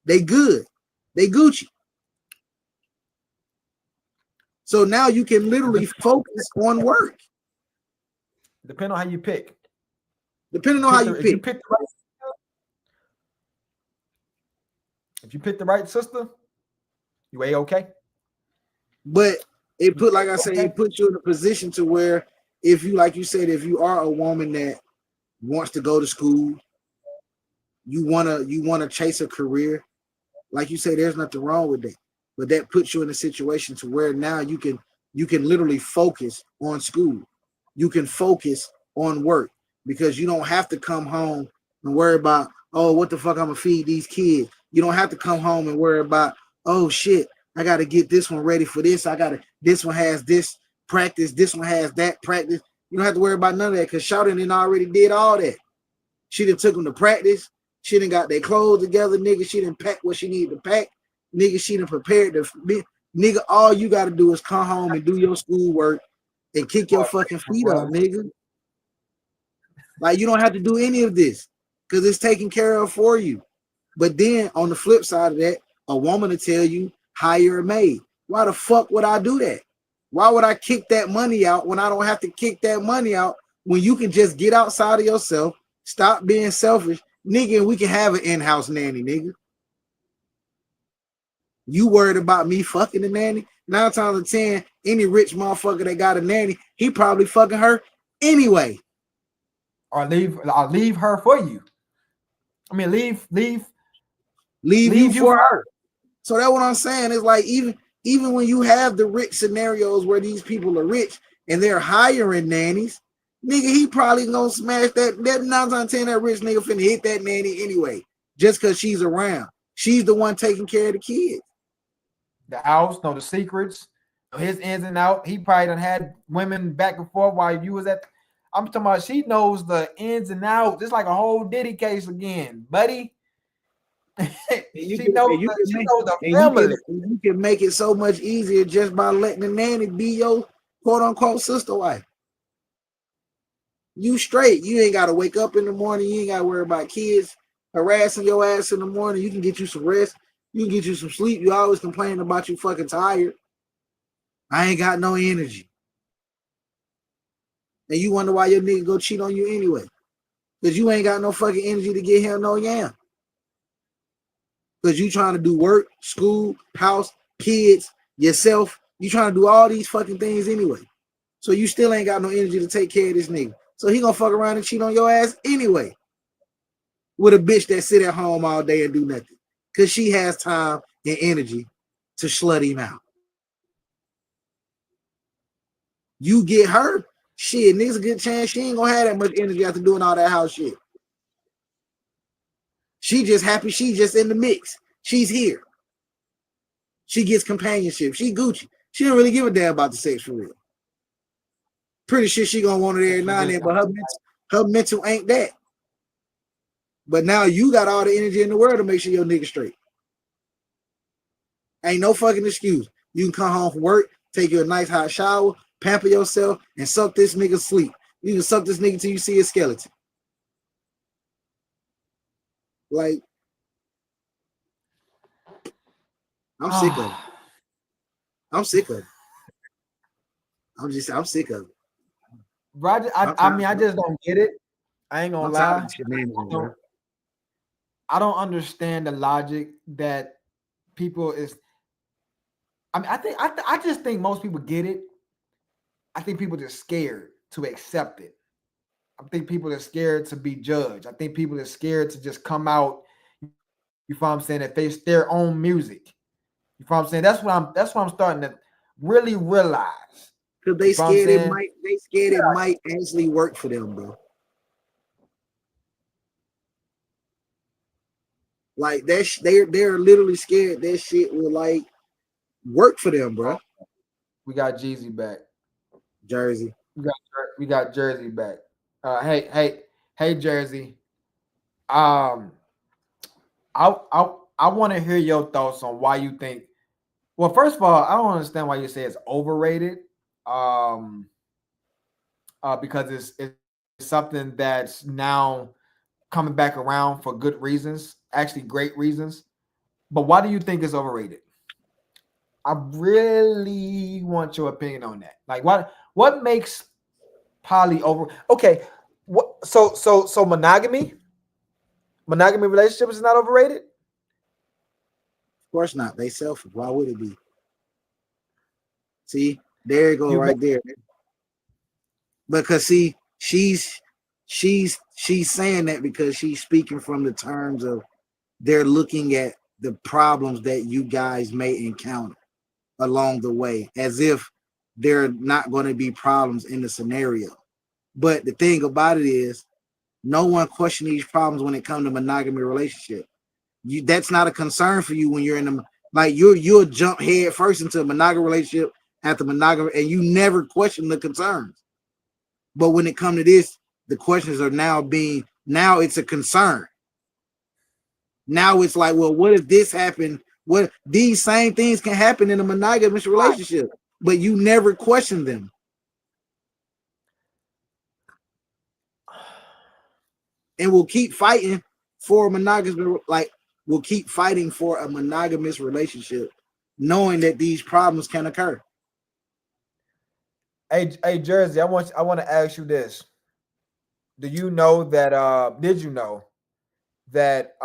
Speaker 2: They good. They Gucci. So now you can literally focus on work.
Speaker 1: Depending on how you pick.
Speaker 2: Depending on how you pick.
Speaker 1: If you pick the right sister, you A-okay.
Speaker 2: But it put, like I say, it puts you in a position to where, if you, like you said, if you are a woman that wants to go to school, you wanna chase a career, like you say, there's nothing wrong with that. But that puts you in a situation to where now you can literally focus on school. You can focus on work, because you don't have to come home and worry about, oh, what the fuck I'm gonna feed these kids. You don't have to come home and worry about, oh shit, I gotta get this one ready for this. This one has this practice, this one has that practice. You don't have to worry about none of that, because Shawty done already did all that. She done took them to practice. She done got their clothes together, nigga. She done packed what she needed to pack. Nigga, she done prepared to, nigga, all you gotta do is come home and do your schoolwork and kick your fucking feet up, nigga. Like, you don't have to do any of this, because it's taken care of for you. But then on the flip side of that, a woman to tell you, hire a maid. Why the fuck would I do that? Why would I kick that money out when I don't have to kick that money out, when you can just get outside of yourself, stop being selfish, nigga, and we can have an in-house nanny, nigga. You worried about me fucking the nanny? 9 times out of 10, any rich motherfucker that got a nanny, he probably fucking her anyway.
Speaker 3: or leave her for you. I mean, leave
Speaker 2: you
Speaker 3: you
Speaker 2: for her. So that's what I'm saying. It's like even when you have the rich scenarios where these people are rich and they're hiring nannies, nigga, he probably gonna smash that. That 9 times out of 10, that rich nigga finna hit that nanny anyway, just because she's around. She's the one taking care of the kids.
Speaker 3: the house, know the secrets, know his ins and out. He probably done had women back and forth while you was at. I'm talking about she knows the ins and outs. It's like a whole Diddy case again, buddy. She knows the family.
Speaker 2: You can make it so much easier just by letting the nanny be your quote unquote sister wife. You straight. You ain't gotta wake up in the morning. You ain't gotta worry about kids harassing your ass in the morning. You can get you some rest. You can get you some sleep. You always complaining about you fucking tired. I ain't got no energy. And you wonder why your nigga go cheat on you anyway. Because you ain't got no fucking energy to get him no yam. Because you trying to do work, school, house, kids, yourself. You trying to do all these fucking things anyway. So you still ain't got no energy to take care of this nigga. So he gonna fuck around and cheat on your ass anyway. With a bitch that sit at home all day and do nothing. Because she has time and energy to slut him out. You get her, shit, niggas a good chance she ain't gonna have that much energy after doing all that house shit. She just happy she just in the mix. She's here. She gets companionship. She Gucci. She don't really give a damn about the sex for real. Pretty sure she gonna want it every now and then, but her mental ain't that. But now you got all the energy in the world to make sure your nigga straight. Ain't no fucking excuse. You can come home from work, take you a nice hot shower, pamper yourself, and suck this nigga sleep. You can suck this nigga till you see his skeleton. Like, I'm sick of it. I'm sick of it. I'm sick of it.
Speaker 3: Roger, I just don't get it. I ain't gonna lie. I don't understand the logic that people is. I mean, I just think most people get it. I think people are scared to accept it. I think people are scared to be judged. I think people are scared to just come out. You know what I'm saying? That face their own music. You know what I'm saying? That's what I'm starting to really realize.
Speaker 2: Because they scared it might actually work for them, bro. Like they're literally scared that shit will like work for them, bro.
Speaker 3: We got Jeezy back.
Speaker 2: Jersey.
Speaker 3: We got Jersey back. Hey, Jersey. I want to hear your thoughts on why you think. Well, first of all, I don't understand why you say it's overrated. Because it's something that's now coming back around for good reasons, actually great reasons. But why do you think it's overrated? I really want your opinion on that. Like, what makes poly over? Okay, what? So monogamy relationships is not overrated.
Speaker 2: Of course not. They selfish. Why would it be? See, there you go, right there. Because see, she's saying that because she's speaking from the terms of they're looking at the problems that you guys may encounter along the way, as if there are not going to be problems in the scenario. But the thing about it is, no one questions these problems when it comes to monogamy relationship. That's not a concern for you when you're in you'll jump head first into a monogamy relationship after monogamy, and you never question the concerns. But when it comes to this, the questions are now it's a concern. Now it's like, well, what if this happened? What these same things can happen in a monogamous relationship, but you never question them. And we'll keep fighting for a monogamous, we'll keep fighting for a monogamous relationship, knowing that these problems can occur.
Speaker 3: Hey, Jersey, I want to ask you this. Do you know that did you know that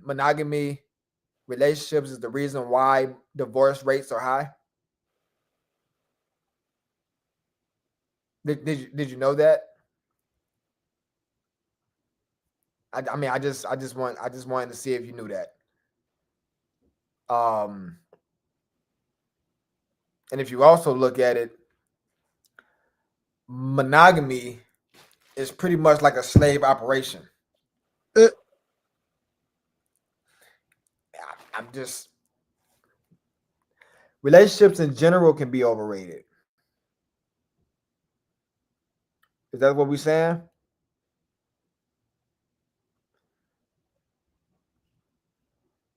Speaker 3: monogamy relationships is the reason why divorce rates are high? Did you know that?
Speaker 1: I mean, I just wanted to see if you knew that. And if you also look at it, monogamy is pretty much like a slave operation.
Speaker 2: Uh,
Speaker 1: I'm just relationships in general can be overrated. Is that what we're saying?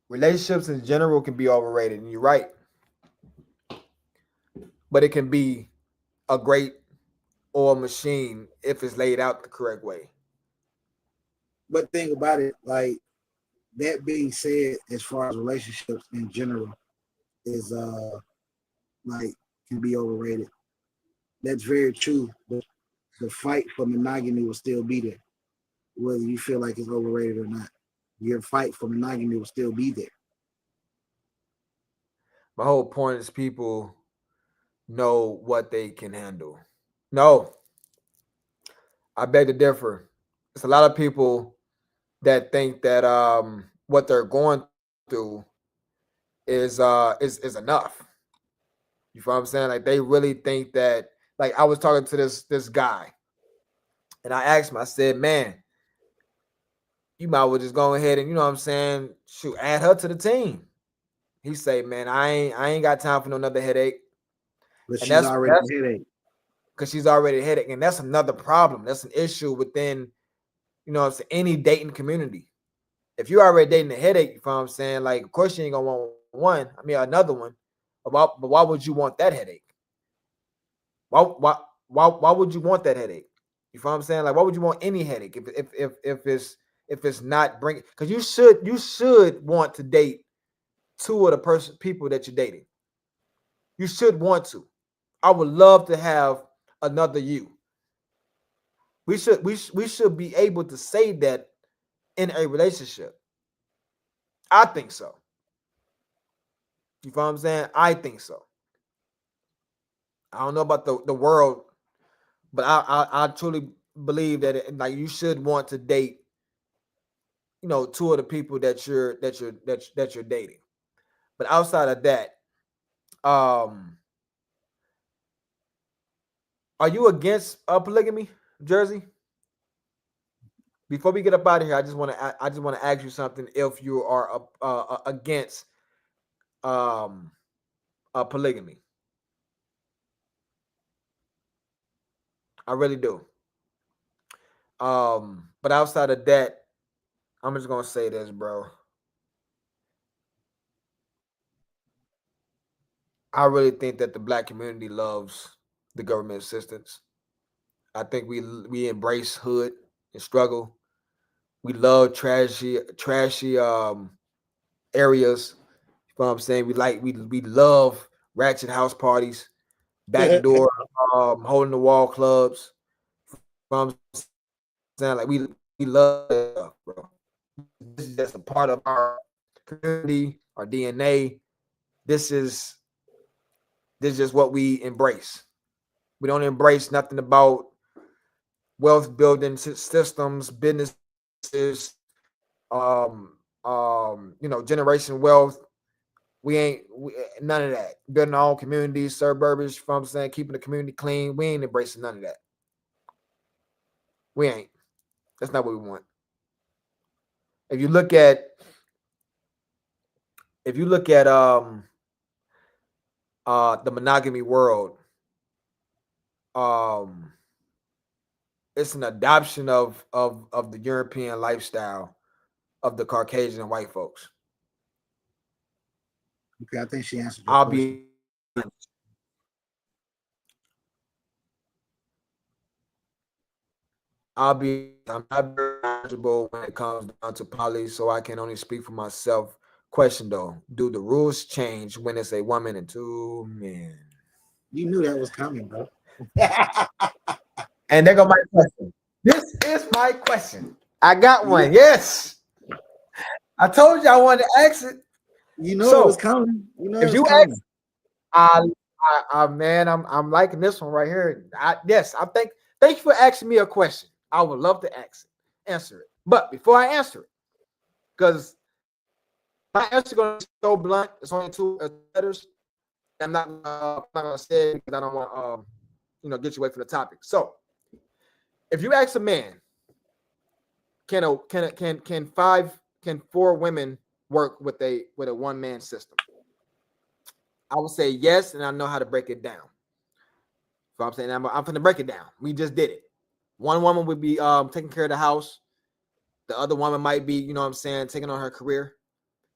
Speaker 1: Relationships in general can be overrated, and you're right. But it can be a great or machine if it's laid out the correct way.
Speaker 2: But think about it, like that being said, as far as relationships in general is like can be overrated. That's very true. The fight for monogamy will still be there, whether you feel like it's overrated or not. Your fight for monogamy will still be there.
Speaker 1: My whole point is people know what they can handle. No, I beg to differ. It's a lot of people that think that what they're going through is enough. You feel what I'm saying? Like they really think that. Like I was talking to this guy, and I asked him. I said, "Man, you might well just go ahead and you know what I'm saying, shoot, add her to the team." He say, "Man, I ain't got time for no another headache."
Speaker 2: But
Speaker 1: And
Speaker 2: she's already a headache.
Speaker 1: because she's already a headache, and that's another problem. That's an issue within, you know, it's any dating community. If you're already dating a headache, you know what I'm saying? Like, of course you ain't gonna want one. I mean, another one. But why would you want that headache? Why would you want that headache? You feel what I'm saying? Like, why would you want any headache if it's not bringing? Because you should want to date two of the people that you're dating. You should want to. I would love to have another you. We should be able to say that in a relationship. I think so. You feel what I'm saying? I think so. I don't know about the world, but I truly believe that like you should want to date, you know, two of the people that you're dating. But outside of that, um, are you against polygamy, Jersey? Before we get up out of here, I just want to ask you something. If you are against polygamy, I really do. But outside of that, I'm just gonna say this, bro. I really think that the black community loves the government assistance. I think we embrace hood and struggle. We love trashy areas. You know what I'm saying? We love ratchet house parties, backdoor hole in the wall clubs. You know what I'm saying? Like we love that stuff, bro. This is just a part of our community, our DNA. This is just what we embrace. We don't embrace nothing about wealth building systems, businesses, you know, generation wealth. None of that. Building our own communities, suburbs, you know what I'm saying, keeping the community clean. We ain't embracing none of that. We ain't. That's not what we want. If you look at the monogamy world, it's an adoption of the European lifestyle of the Caucasian white folks.
Speaker 2: Okay, I think she answered your question.
Speaker 1: I'm not very knowledgeable when it comes down to poly, so I can only speak for myself. Question though, do the rules change when it's a woman and two men?
Speaker 2: You knew that was coming, bro.
Speaker 1: And there go my question. This is my question. I got one. Yes. I told you I wanted to ask it.
Speaker 2: You know it was coming. You know
Speaker 1: if
Speaker 2: it was
Speaker 1: you
Speaker 2: coming.
Speaker 1: ask, man, I'm liking this one right here. Thank you for asking me a question. I would love to ask it. answer it. But before I answer it, because my answer is going to be so blunt, it's only two letters. I'm not going to say it because I don't want get you away from the topic. So, if you ask a man, can 4 women work with a one man system? I would say yes, and I know how to break it down. So I'm saying I'm going to break it down. We just did it. One woman would be taking care of the house. The other woman might be, taking on her career.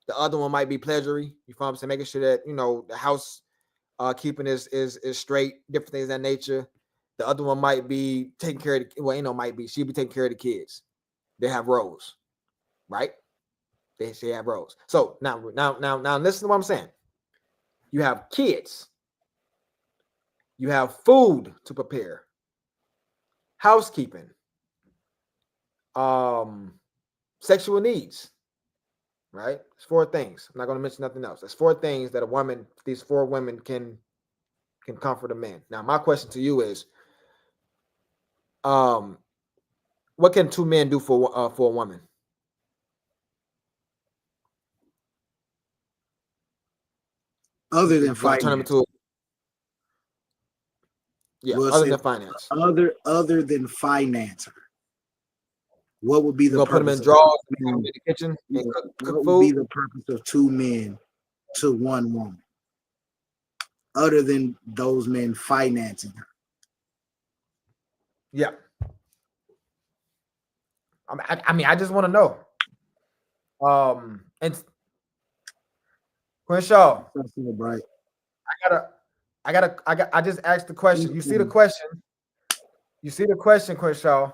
Speaker 1: The other one might be pleasury. You feel what I'm saying? Making sure that the house keeping is straight, different things of that nature. The other one might be taking care of she'll be taking care of the kids. They have roles, right? They have roles. So now listen to what I'm saying. You have kids. You have food to prepare. Housekeeping. Sexual needs. Right? It's 4 things. I'm not going to mention nothing else. There's 4 things that these 4 women can comfort a man. Now, my question to you is, what can 2 men do for a woman?
Speaker 2: Other than finance.
Speaker 1: Turn them into other than finance.
Speaker 2: Other than finance. What would be the
Speaker 1: purpose? Put them in drawers in the kitchen and cook
Speaker 2: what
Speaker 1: food?
Speaker 2: would be the purpose of 2 men to 1 woman? Other than those men financing her.
Speaker 1: Yeah. I just want to know. And Crenshaw,
Speaker 2: Right.
Speaker 1: I just asked the question. You see the question? You see the question, Crenshaw?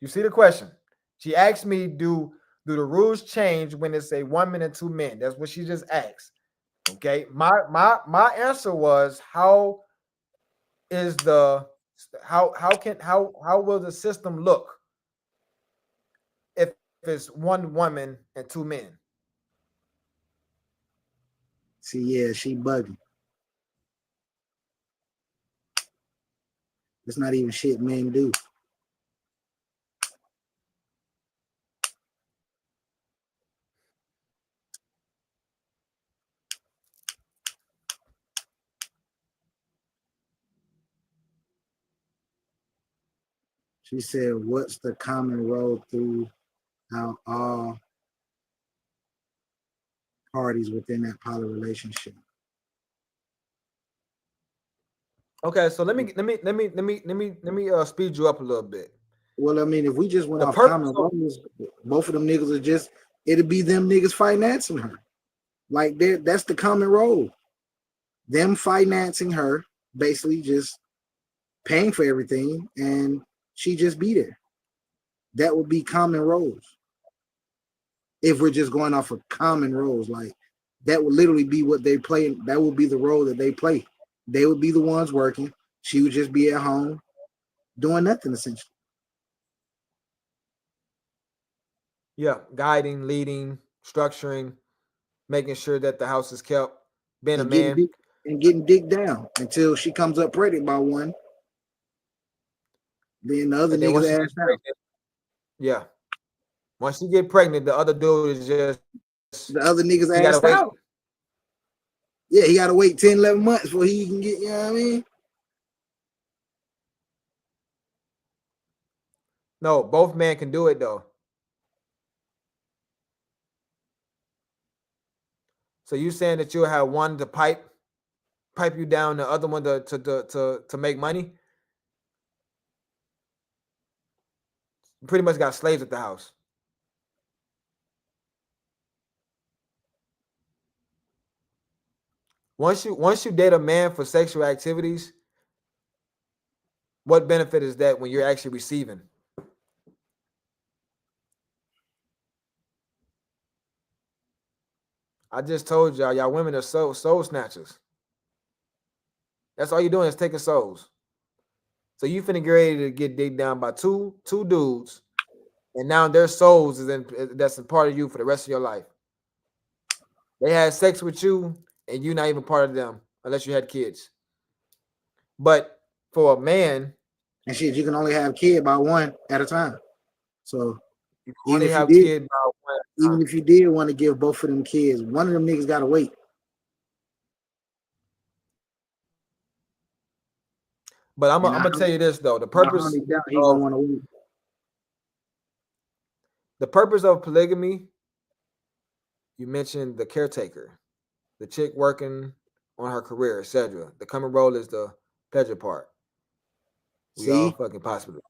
Speaker 1: You see the question? She asked me, do the rules change when it's a 1 man and 2 men? That's what she just asked. Okay. My answer was, how will the system look if it's 1 woman and 2 men?
Speaker 2: See, yeah, she bugging. It's not even shit men do. She said, what's the common road through how all parties within that poly relationship?
Speaker 1: Okay, so let me speed you up a little bit.
Speaker 2: Well, I mean, if we just went off common roads, both of them niggas are just, it'd be them niggas financing her. Like that's the common road. Them financing her, basically just paying for everything, and she just be there. That would be common roles. If we're just going off of common roles, like that would literally be what they play. That would be the role that they play. They would be the ones working. She would just be at home doing nothing, essentially.
Speaker 1: Yeah, guiding, leading, structuring, making sure that the house is kept, being a man.
Speaker 2: Getting digged down until she comes up pregnant by one. Then the other niggas ass out.
Speaker 1: Yeah. Once she get pregnant, the other dude is just
Speaker 2: the other niggas ass out. Yeah, he gotta wait 10, 11 months before he can get, you know what I mean?
Speaker 1: No, both men can do it though. So you saying that you'll have one to pipe you down, the other one to make money? You pretty much got slaves at the house. Once you date a man for sexual activities, what benefit is that when you're actually receiving? I just told y'all women are soul snatchers. That's all you're doing is taking souls. So you finna get ready to get digged down by two dudes, and now their souls that's a part of you for the rest of your life. They had sex with you, and you're not even part of them unless you had kids. But for a man,
Speaker 2: and shit, you can only have a kid by one at a time. So
Speaker 1: You
Speaker 2: even
Speaker 1: only
Speaker 2: if you
Speaker 1: have
Speaker 2: did,
Speaker 1: kids by one at a
Speaker 2: even
Speaker 1: time.
Speaker 2: if you did want to give both of them kids, one of them niggas gotta wait.
Speaker 1: But I'm
Speaker 2: And I
Speaker 1: gonna tell you this though:
Speaker 2: highly doubt he gonna
Speaker 1: of
Speaker 2: want to wait.
Speaker 1: the purpose of polygamy. You mentioned the caretaker, the chick working on her career, etc. The common role is the pleasure part. We all
Speaker 2: See,
Speaker 1: fucking possible.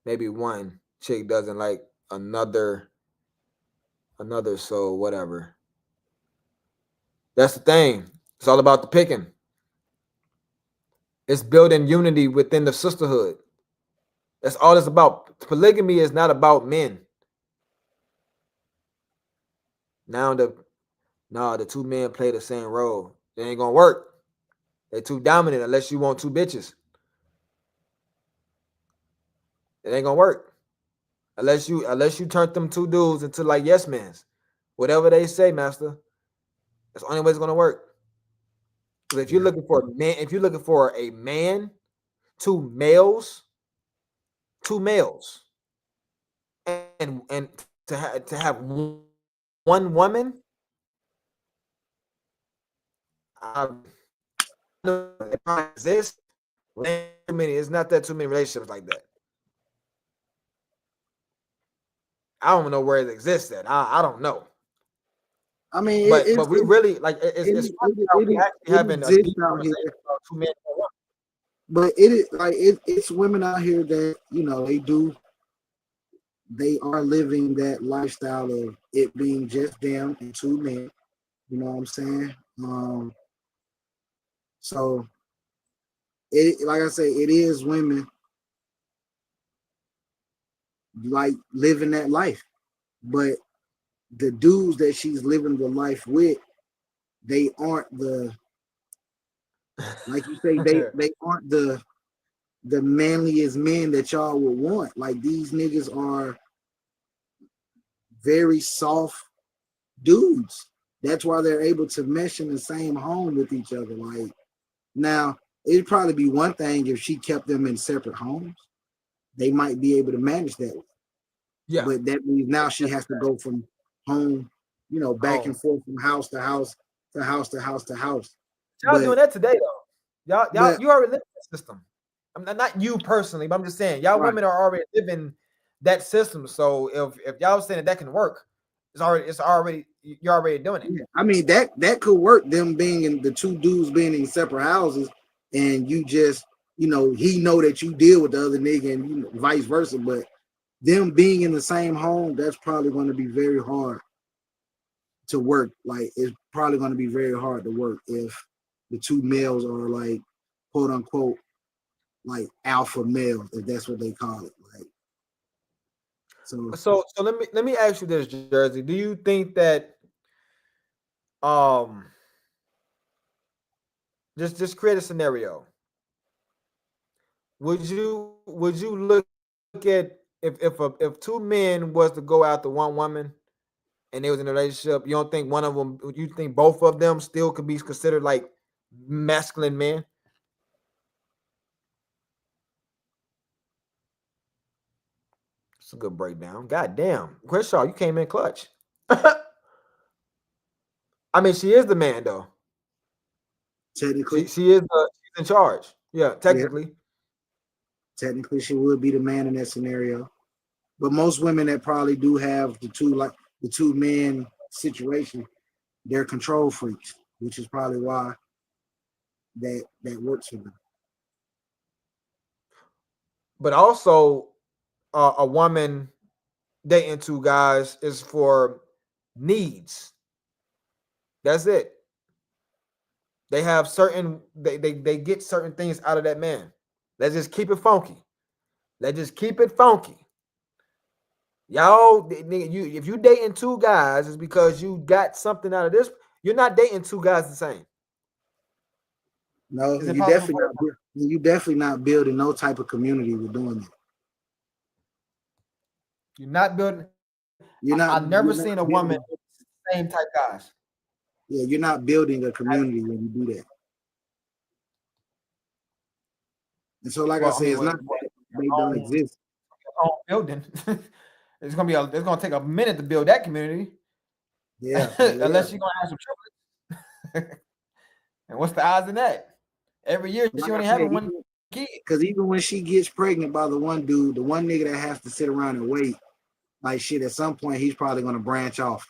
Speaker 1: Maybe one chick doesn't like another, so whatever. That's the thing. It's all about the picking. It's building unity within the sisterhood. That's all it's about. Polygamy is not about men. Now the two men play the same role. It ain't gonna work. They too dominant unless you want two bitches. It ain't gonna work. Unless you turn them two dudes into like yes men's. Whatever they say, master. That's the only way it's gonna work. Because if you're
Speaker 2: yeah,
Speaker 1: looking for a man, if you're looking for a man, two males, and to have one woman, I know it probably exists. It's not that too many relationships like that. I don't know where it exists at. I don't know.
Speaker 2: I mean,
Speaker 1: But we really like it's funny how we actually
Speaker 2: it
Speaker 1: having a
Speaker 2: exists
Speaker 1: deep
Speaker 2: out
Speaker 1: conversation
Speaker 2: here,
Speaker 1: about two men and one.
Speaker 2: but it is like it's women out here that they are living that lifestyle of it being just them and two men. You know what I'm saying? So it, like I say, it is women like living that life, but the dudes that she's living the life with, they aren't like you say, they aren't the manliest men that y'all would want. Like these niggas are very soft dudes. That's why they're able to mesh in the same home with each other. Like now, it'd probably be one thing if she kept them in separate homes. They might be able to manage that.
Speaker 1: Yeah,
Speaker 2: But that means now she has to go from home, back and
Speaker 1: home.
Speaker 2: forth from house to house to house to house to house.
Speaker 1: Y'all
Speaker 2: But
Speaker 1: doing that today though.
Speaker 2: but
Speaker 1: You already live in that system. I'm not you personally, but I'm just saying y'all
Speaker 2: right.
Speaker 1: women are already living that system. So if y'all saying that can work, it's already you're already doing it.
Speaker 2: Yeah. I mean that could work. Them being in the two dudes being in separate houses, and you just he know that you deal with the other nigga, and vice versa. But them being in the same home, that's probably going to be very hard to work. Like it's probably going to be very hard to work if the two males are like quote unquote like alpha males, if that's what they call it. Like
Speaker 1: So let me ask you this, Jersey. Do you think that um just create a scenario? Would you look at if two men was to go after one woman and they was in a relationship, you don't think one of them, you think both of them still could be considered like masculine men? It's a good breakdown. God damn. Crenshaw, you came in clutch. I mean, she is the man though. She
Speaker 2: technically,
Speaker 1: she is she's in charge. Yeah,
Speaker 2: yeah,
Speaker 1: technically.
Speaker 2: technically she would be the man in that scenario. But most women that probably do have the two men situation, they're control freaks, which is probably why that works for them.
Speaker 1: But also a woman dating two guys is for needs. That's it. They have certain they get certain things out of that man. Let's just keep it funky. Let's just keep it funky. Y'all, you if you dating two guys, it's because you got something out of this. You're not dating two guys the same.
Speaker 2: No,
Speaker 1: It's impossible for
Speaker 2: you definitely not building no type of community with doing that.
Speaker 1: you're not building.
Speaker 2: You're not
Speaker 1: I've never
Speaker 2: you're not
Speaker 1: seen a woman
Speaker 2: building
Speaker 1: with the same type guys.
Speaker 2: yeah, you're not building a community when you do that. And so like I
Speaker 1: Well, I
Speaker 2: say,
Speaker 1: mean,
Speaker 2: it's not
Speaker 1: with
Speaker 2: that they don't
Speaker 1: own,
Speaker 2: exist.
Speaker 1: own building.
Speaker 3: It's gonna take a minute to build that community.
Speaker 2: Yeah,
Speaker 3: Unless you're gonna have some triplets. And what's the odds in that? Every year she
Speaker 2: like
Speaker 3: only
Speaker 2: I
Speaker 3: having
Speaker 2: said,
Speaker 3: one kid.
Speaker 2: because even when she gets pregnant by the one dude, the one nigga that has to sit around and wait, like shit, at some point he's probably gonna branch off.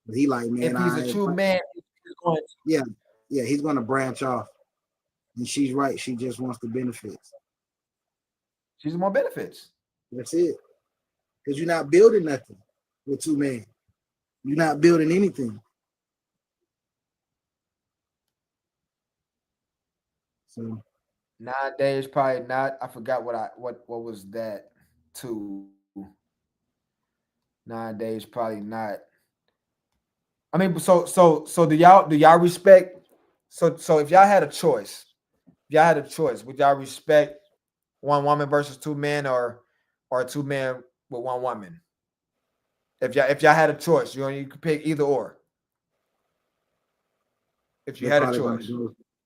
Speaker 2: But he like, man,
Speaker 3: If he's a true man, he's going to.
Speaker 2: yeah, he's gonna branch off. And she's right, she just wants the benefits.
Speaker 3: She's more benefits.
Speaker 2: That's it. Because you're not building nothing with two men. You're not building anything. So
Speaker 3: Nowadays, probably not. I forgot what was that too. Nowadays, probably not. I mean, so do y'all respect? So if y'all had a choice, would y'all respect one woman versus two men, or two men with one woman? If y'all had a choice, you could pick either or. If you had a choice,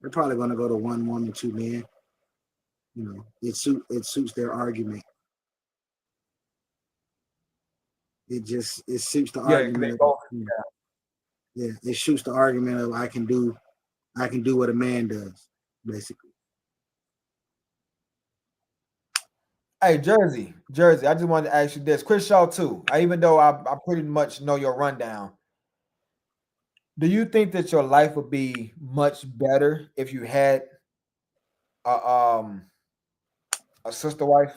Speaker 2: they're probably gonna go to one woman, two men. You know, it suits their argument. It suits the argument. Yeah, it shoots the argument of I can do what a man does, basically.
Speaker 3: Hey, Jersey, I just wanted to ask you this. Chris Shaw too. Even though I pretty much know your rundown, do you think that your life would be much better if you had a sister wife?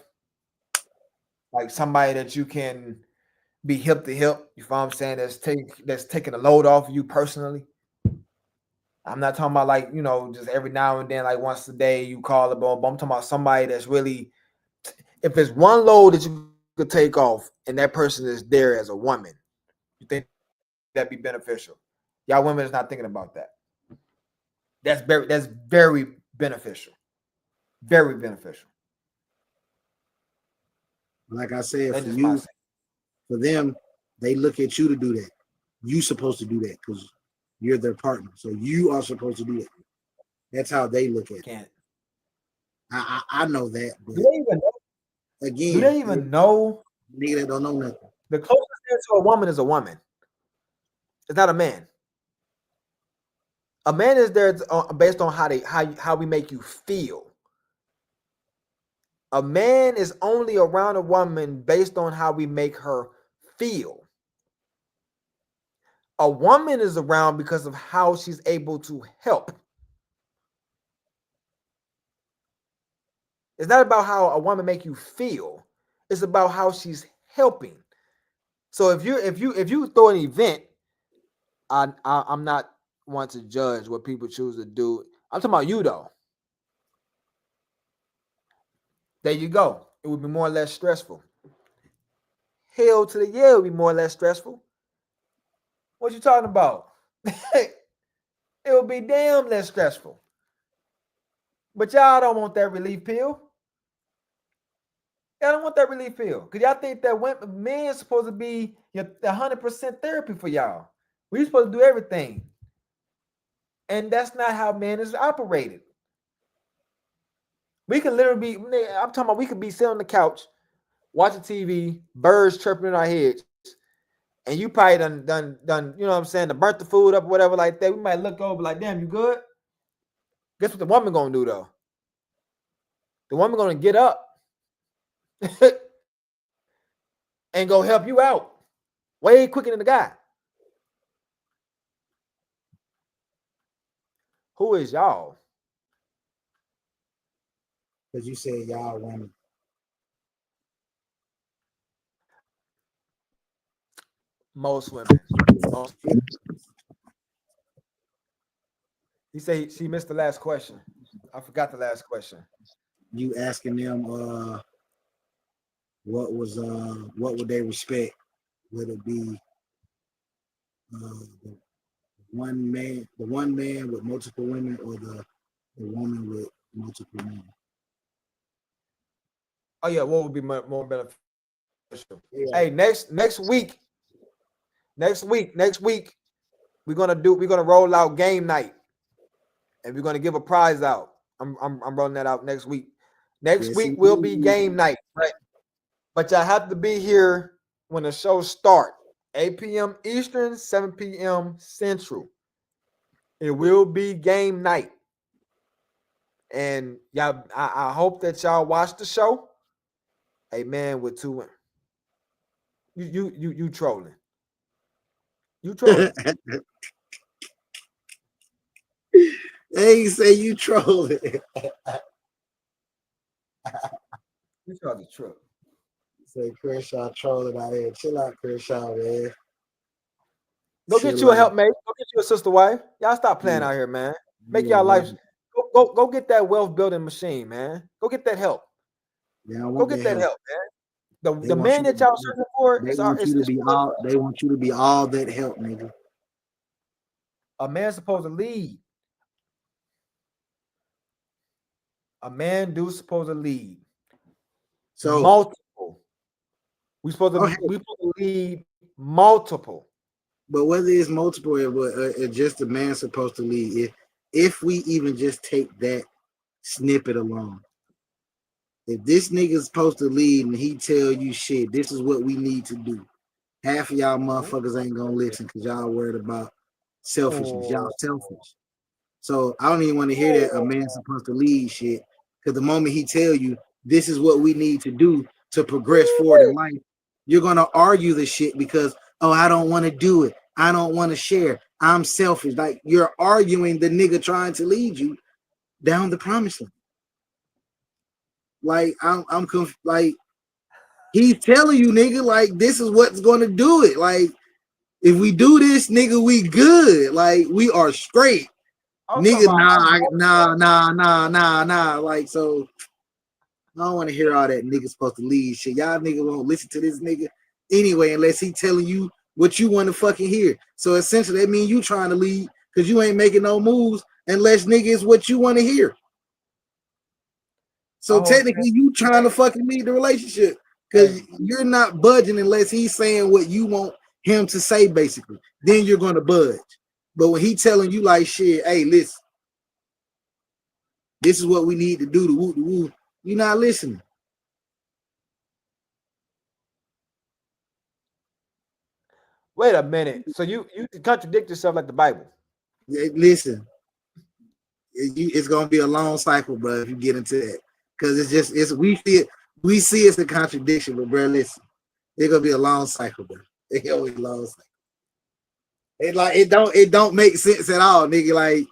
Speaker 3: Like somebody that you can be hip to hip, you know what I'm saying? That's taking the load off of you personally. I'm not talking about like, just every now and then, like once a day you call it, but I'm talking about somebody that's really, if there's one load that you could take off and that person is there as a woman, you think that'd be beneficial? Y'all women is not thinking about that. That's very beneficial. Very beneficial.
Speaker 2: Like I said, for them, they look at you to do that. You supposed to do that because you're their partner. So you are supposed to do it. That's how they look at it. I know that. But
Speaker 3: do they even know?
Speaker 2: Again,
Speaker 3: do they even know?
Speaker 2: Nigga that don't know nothing.
Speaker 3: The closest thing to a woman is a woman. It's not a man. A man is there based on how we make you feel. A man is only around a woman based on how we make her feel. A woman is around because of how she's able to help. It's not about how a woman make you feel. It's about how she's helping. So if you throw an event, I'm not one to judge what people choose to do. I'm talking about you though. There you go. It would be more or less stressful. Hell to the yeah, it would be more or less stressful. What you talking about? It would be damn less stressful. But y'all don't want that relief pill. Y'all don't want that relief pill. Because y'all think that men are supposed to be 100% therapy for y'all. We supposed to do everything. And that's not how men is operated. We can literally I'm talking about we could be sitting on the couch, watching TV, birds chirping in our heads, and you probably done, you know what I'm saying, to burnt the food up or whatever like that. We might look over like, damn, you good? Guess what the woman gonna do though? The woman gonna get up and go help you out way quicker than the guy. Who is y'all?
Speaker 2: Because you said y'all women.
Speaker 3: Most women. He said she missed the last question. I forgot the last question.
Speaker 2: You asking them what would they respect? Would it be the one man with multiple women, or the woman with multiple men?
Speaker 3: Oh yeah, what would be more beneficial? Yeah. Hey, next week, we're gonna roll out game night, and we're gonna give a prize out. I'm rolling that out next week. Next week will be game night, right?
Speaker 1: But y'all have to be here when the show start. 8 p.m. Eastern, 7 p.m. Central. It will be game night. And y'all, I hope that y'all watch the show. Hey man, with two women. You trolling. You trolling.
Speaker 2: They say you trolling.
Speaker 1: You trolling true.
Speaker 2: Say Kershaw trolling out here. Chill out, Kershaw, man.
Speaker 1: Go get you a helpmate. Go get you a sister wife. Y'all stop playing out here, man. Make y'all life. Go get that wealth building machine, man. Go get that help. Go get that help, man. The man that y'all searching for
Speaker 2: they want you to be all that help, nigga.
Speaker 1: A man's supposed to lead. A man do supposed to lead. So multiple. We supposed to lead multiple.
Speaker 2: But whether it's multiple or just a man supposed to lead, if we even just take that snippet alone, if this nigga's supposed to lead and he tell you shit, this is what we need to do. Half of y'all motherfuckers ain't gonna listen because y'all worried about selfishness. Y'all selfish. So I don't even want to hear that a man's supposed to lead shit. Because the moment he tell you this is what we need to do to progress forward in life, you're gonna argue the shit because I don't want to do it. I don't want to share. I'm selfish. Like you're arguing the nigga trying to lead you down the promised land. Like I'm like he's telling you, nigga, like this is what's gonna do it. Like if we do this, nigga, we good. Like we are straight. Nigga, nah. Like so, I don't want to hear all that nigga supposed to lead shit. Y'all nigga won't listen to this nigga anyway unless he telling you what you want to fucking hear. So essentially, that means you trying to lead because you ain't making no moves unless nigga is what you want to hear. So technically, you trying to fucking lead the relationship because you're not budging unless he's saying what you want him to say. Basically, then you're gonna budge. But when he telling you like shit, hey, listen, this is what we need to do to woo to woo, you're not listening.
Speaker 1: Wait a minute. So you contradict yourself like the Bible.
Speaker 2: Listen, it's gonna be a long cycle, bro, if you get into that. Because we see it's a contradiction, but bro, listen, it's gonna be a long cycle, bro. It's gonna be a long cycle. It don't make sense at all, nigga. Like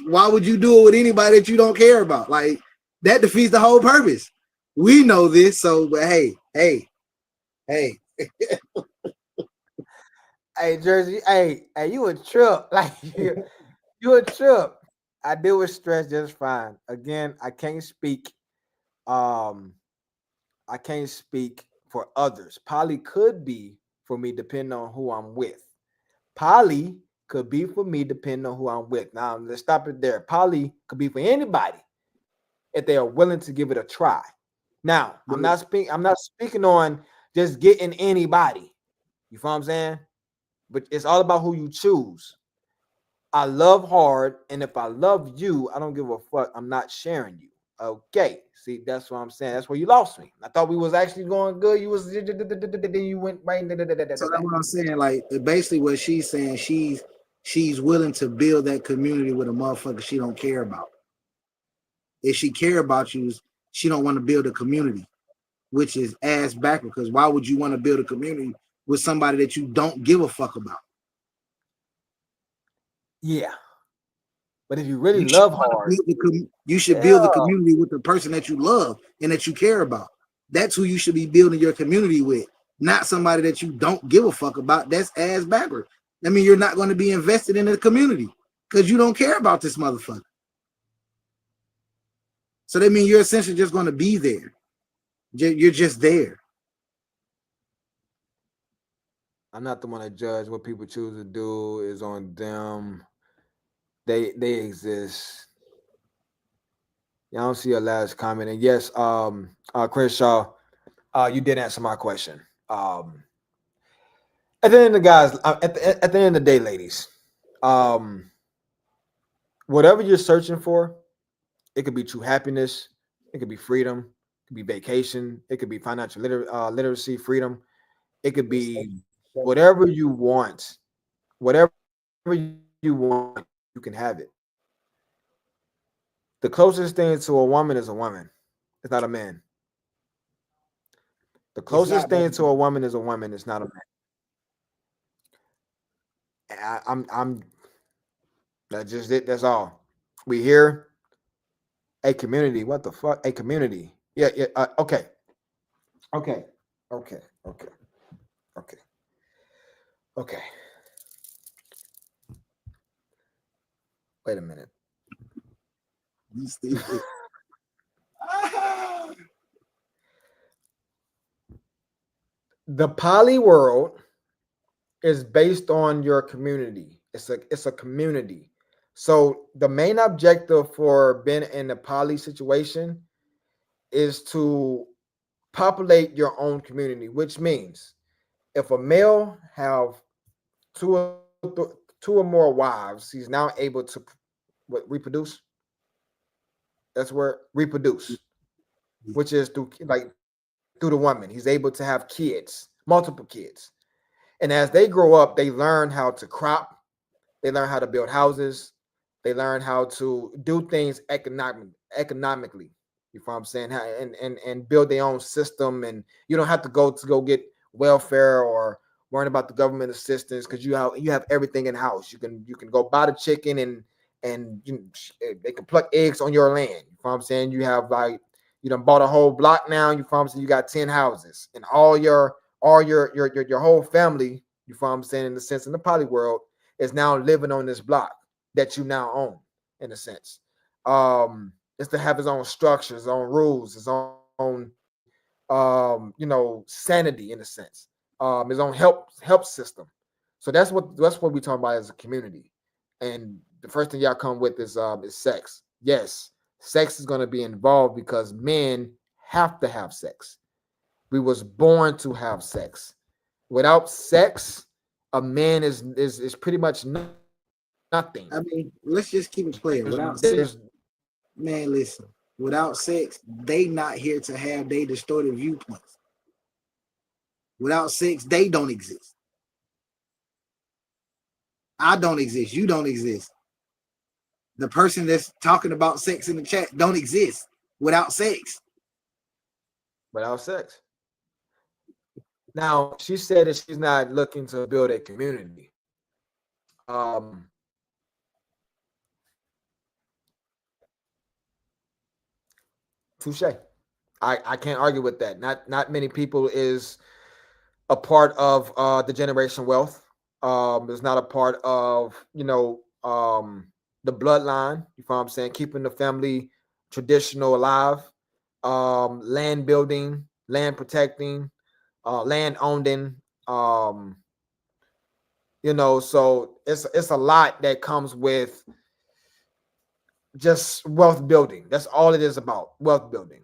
Speaker 2: why would you do it with anybody that you don't care about? Like that defeats the whole purpose. We know this, so but hey.
Speaker 1: Hey, Jersey, hey, you a trip. Like you a trip. I deal with stress just fine. Again, I can't speak. I can't speak for others. Poly could be for me depending on who I'm with. Poly could be for me depending on who I'm with. Now let's stop it there. Poly could be for anybody if they are willing to give it a try. Now I'm not speaking on just getting anybody. You feel what I'm saying? But it's all about who you choose. I love hard, and if I love you, I don't give a fuck. I'm not sharing you. Okay, see, that's what I'm saying. That's where you lost me. I thought we was actually going good. You was then you went right.
Speaker 2: So that's what I'm saying. Like basically, what she's saying, she's willing to build that community with a motherfucker she don't care about. If she care about you, she don't want to build a community, which is ass backward. Because why would you want to build a community with somebody that you don't give a fuck about?
Speaker 1: Yeah. But if you really love hard,
Speaker 2: you should build the community with the person that you love and that you care about. That's who you should be building your community with, not somebody that you don't give a fuck about. That's ass backward. I mean, you're not going to be invested in the community because you don't care about this motherfucker. So that means you're essentially just going to be there. You're just there.
Speaker 1: I'm not the one to judge what people choose to do. Is on them. They exist. I don't see a last comment. And yes, Chris Shaw, you did answer my question. At the end of the guys, at the end of the day, ladies, whatever you're searching for, it could be true happiness, it could be freedom, It could be vacation. It could be financial literacy, freedom. It could be whatever you want. Whatever you want, you can have it. The closest thing to a woman is a woman. It's not a man. The
Speaker 2: It's
Speaker 1: closest
Speaker 2: not
Speaker 1: thing
Speaker 2: that.
Speaker 1: to a woman is a woman. It's not a man. I'm. That's just it. That's all. We here. A community. What the fuck? A community. Yeah. Yeah. Okay. Okay. Okay. Okay. Okay. Okay. Wait a minute.
Speaker 2: You stupid.
Speaker 1: The poly world is based on your community. It's a community. So the main objective for being in a poly situation is to populate your own community, which means if a male have two or more wives, he's now able to reproduce. That's where reproduce, which is through the woman. He's able to have kids, multiple kids. And as they grow up, they learn how to crop, they learn how to build houses, they learn how to do things economically. You know what I'm saying? And build their own system. And you don't have to go get welfare or worrying about the government assistance because you have everything in house. You can go buy the chicken and they can pluck eggs on your land. You know what I'm saying? You have you done bought a whole block now. You know what I'm saying? You got 10 houses and all your whole family, you know what I'm saying, in the sense in the poly world is now living on this block that you now own, in a sense. It's to have his own structure, his own rules, his own sanity, in a sense. His own help system. So that's what we talk about as a community. And the first thing y'all come with is sex. Yes, sex is going to be involved because men have to have sex. We was born to have sex. Without sex, a man is pretty much nothing.
Speaker 2: I mean, let's just keep it playing. Without sex, man, listen. Without sex, they not here to have they distorted viewpoints. Without sex, they don't exist. I don't exist. You don't exist. The person that's talking about sex in the chat don't exist without sex.
Speaker 1: Without sex. Now, she said that she's not looking to build a community. Touche. I can't argue with that. Not many people is a part of the generation wealth. It's not a part of the bloodline. You know what I'm saying? Keeping the family traditional alive. Land building, land protecting, land owning. So it's a lot that comes with just wealth building. That's all it is about, wealth building.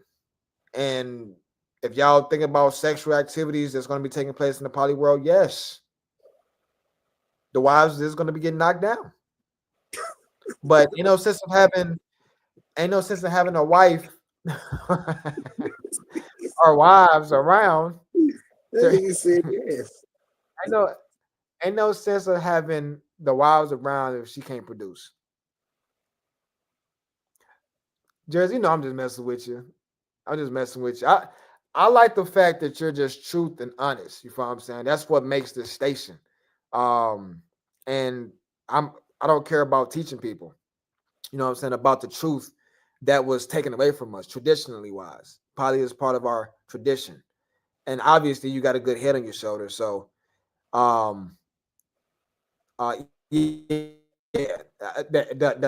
Speaker 1: And if y'all think about sexual activities that's going to be taking place in the poly world, yes, the wives is going to be getting knocked down. But ain't no sense of having a wife or wives around.
Speaker 2: He said yes.
Speaker 1: Ain't no sense of having the wives around if she can't produce. Jersey, I'm just messing with you. I'm just messing with you. I like the fact that you're just truth and honest. You know what I'm saying? That's what makes this station. And I don't care about teaching people, you know what I'm saying, about the truth that was taken away from us traditionally wise. Poly is part of our tradition. And obviously you got a good head on your shoulder. So the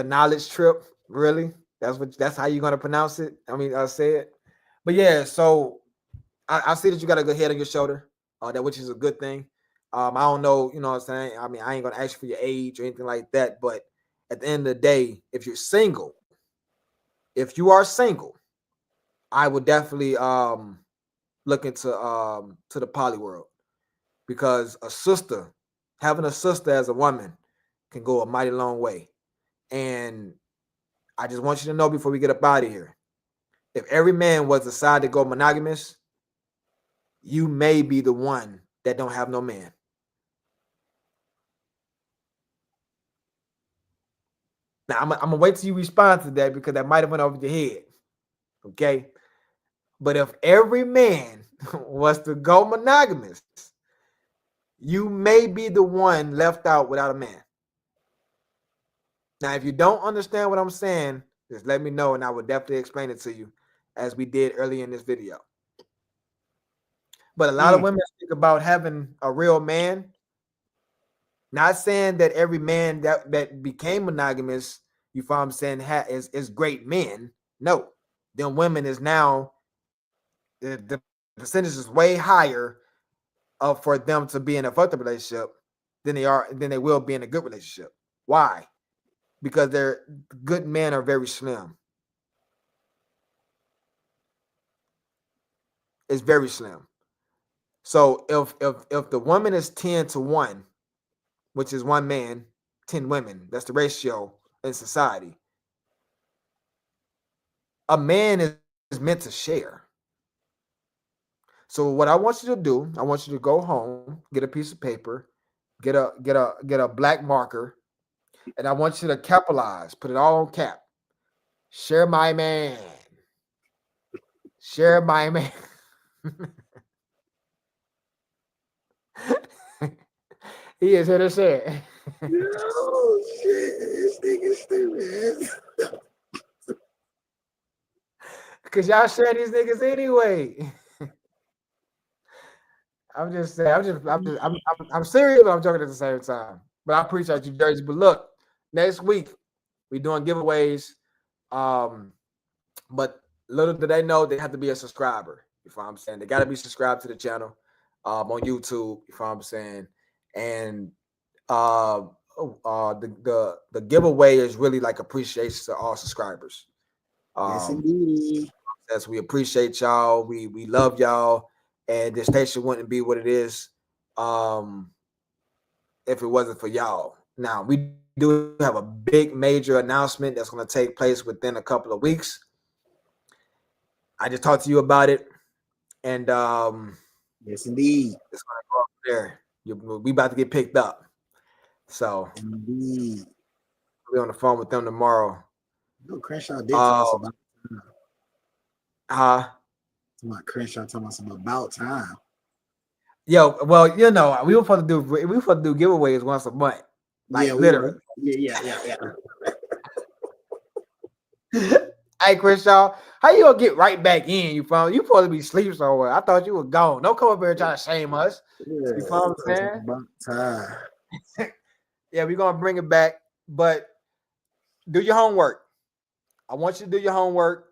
Speaker 1: knowledge trip, really. That's how you're gonna pronounce it. I mean, I say it. But yeah, so I see that you got a good head on your shoulder, that which is a good thing. I don't know, you know what I'm saying? I mean, I ain't gonna ask you for your age or anything like that, but at the end of the day, if you are single, I would definitely look into to the poly world, because having a sister as a woman can go a mighty long way. And I just want you to know before we get up out of here, If every man was decided to go monogamous, you may be the one that don't have no man. Now I'm gonna wait till you respond to that because that might have went over your head. Okay. But if every man was to go monogamous, you may be the one left out without a man. Now, if you don't understand what I'm saying, just let me know and I will definitely explain it to you as we did earlier in this video. But a lot of women speak about having a real man. Not saying that every man that became monogamous, you follow what I'm saying, is great men. No, them women is now the percentage is way higher for them to be in a fucked up relationship than they will be in a good relationship. Why? Because their good men are very slim. It's very slim. So if the woman is 10-1, which is one man, 10 women, that's the ratio in society. A man is meant to share. So what I want you to do, I want you to go home, get a piece of paper, get a black marker, and I want you to capitalize, put it all on cap. Share my man. Share my man. He is here to share.
Speaker 2: No shit, this nigga stupid.
Speaker 1: Cause y'all share these niggas anyway. I'm just saying. I'm serious, but I'm joking at the same time. But I appreciate you, Jersey. But look, next week we doing giveaways. But little do they know they have to be a subscriber. You know what I'm saying? They got to be subscribed to the channel on YouTube. You know what I'm saying? And the giveaway is really like appreciation to all subscribers.
Speaker 2: Yes, indeed.
Speaker 1: As we appreciate y'all, we love y'all, and this station wouldn't be what it is if it wasn't for y'all. Now we do have a big major announcement that's going to take place within a couple of weeks. I just talked to you about it, and
Speaker 2: yes, indeed,
Speaker 1: it's going to go up there. We about to get picked up, so
Speaker 2: indeed,
Speaker 1: we'll be on the phone with them tomorrow.
Speaker 2: No, Crenshaw did tell us about
Speaker 1: time.
Speaker 2: Crenshaw talking us about time.
Speaker 1: Yo, well, you know, we were supposed to do giveaways once a month. Like
Speaker 2: yeah,
Speaker 1: literally.
Speaker 2: Yeah.
Speaker 1: Hey, Crenshaw, how you gonna get right back in? You supposed to be asleep somewhere. I thought you were gone. Don't come up here and try to shame us.
Speaker 2: Yeah,
Speaker 1: you know what I'm saying?
Speaker 2: About time.
Speaker 1: Yeah, we're gonna bring it back, but do your homework. I want you to do your homework.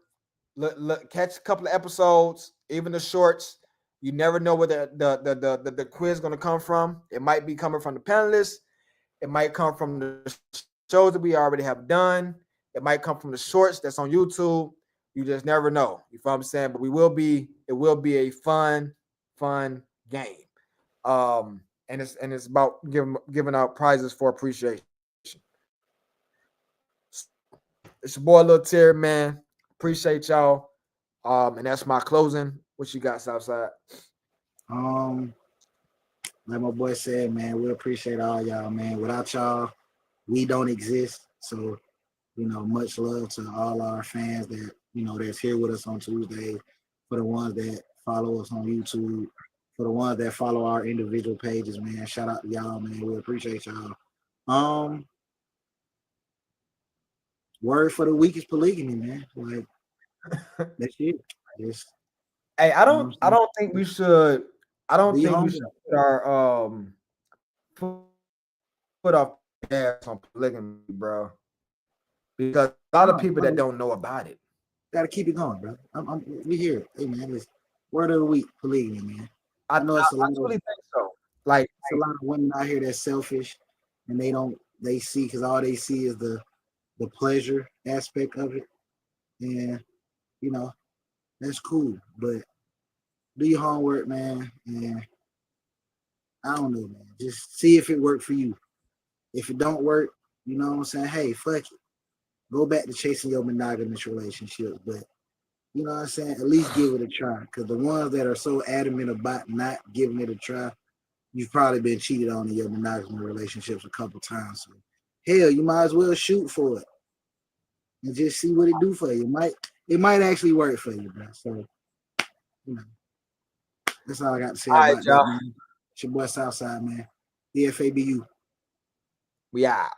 Speaker 1: Look, catch a couple of episodes, even the shorts. You never know where the quiz is gonna come from. It might be coming from the panelists. It might come from the shows that we already have done. It might come from the shorts that's on YouTube. You just never know. You know what I'm saying? But it will be a fun game. And it's about giving out prizes for appreciation. It's your boy Lil Terry, man. Appreciate y'all. And that's my closing. What you got, SouthSide?
Speaker 2: Like my boy said, man, we appreciate all y'all, man. Without y'all, we don't exist. So, much love to all our fans that, that's here with us on Tuesday. For the ones that follow us on YouTube, for the ones that follow our individual pages, man. Shout out to y'all, man. We appreciate y'all. Word for the week is polygamy, man. Like that's it.
Speaker 1: Hey, I don't think we should. I don't think we should put our put our ass on polygamy, bro. Because a lot of people that don't know about it.
Speaker 2: Gotta keep it going, bro. We here. Hey man, listen. Word of the week, polygamy, man.
Speaker 1: I know it's a lot. I really think so. Like
Speaker 2: it's a lot of women out here that's selfish, and they see because all they see is the pleasure aspect of it, and that's cool. But do your homework, man, and I don't know, man. Just see if it worked for you. If it don't work, you know what I'm saying? Hey, fuck it. Go back to chasing your monogamous relationships, but You know what I'm saying? At least give it a try. Because the ones that are so adamant about not giving it a try, you've probably been cheated on in your monogamous relationships a couple times. So, hell, you might as well shoot for it and just see what it do for you. It might actually work for you, bro. So, you know, that's all I got to say
Speaker 1: All right,
Speaker 2: about that,
Speaker 1: y'all.
Speaker 2: man. It's your boy Southside, man. EFABU.
Speaker 1: We out.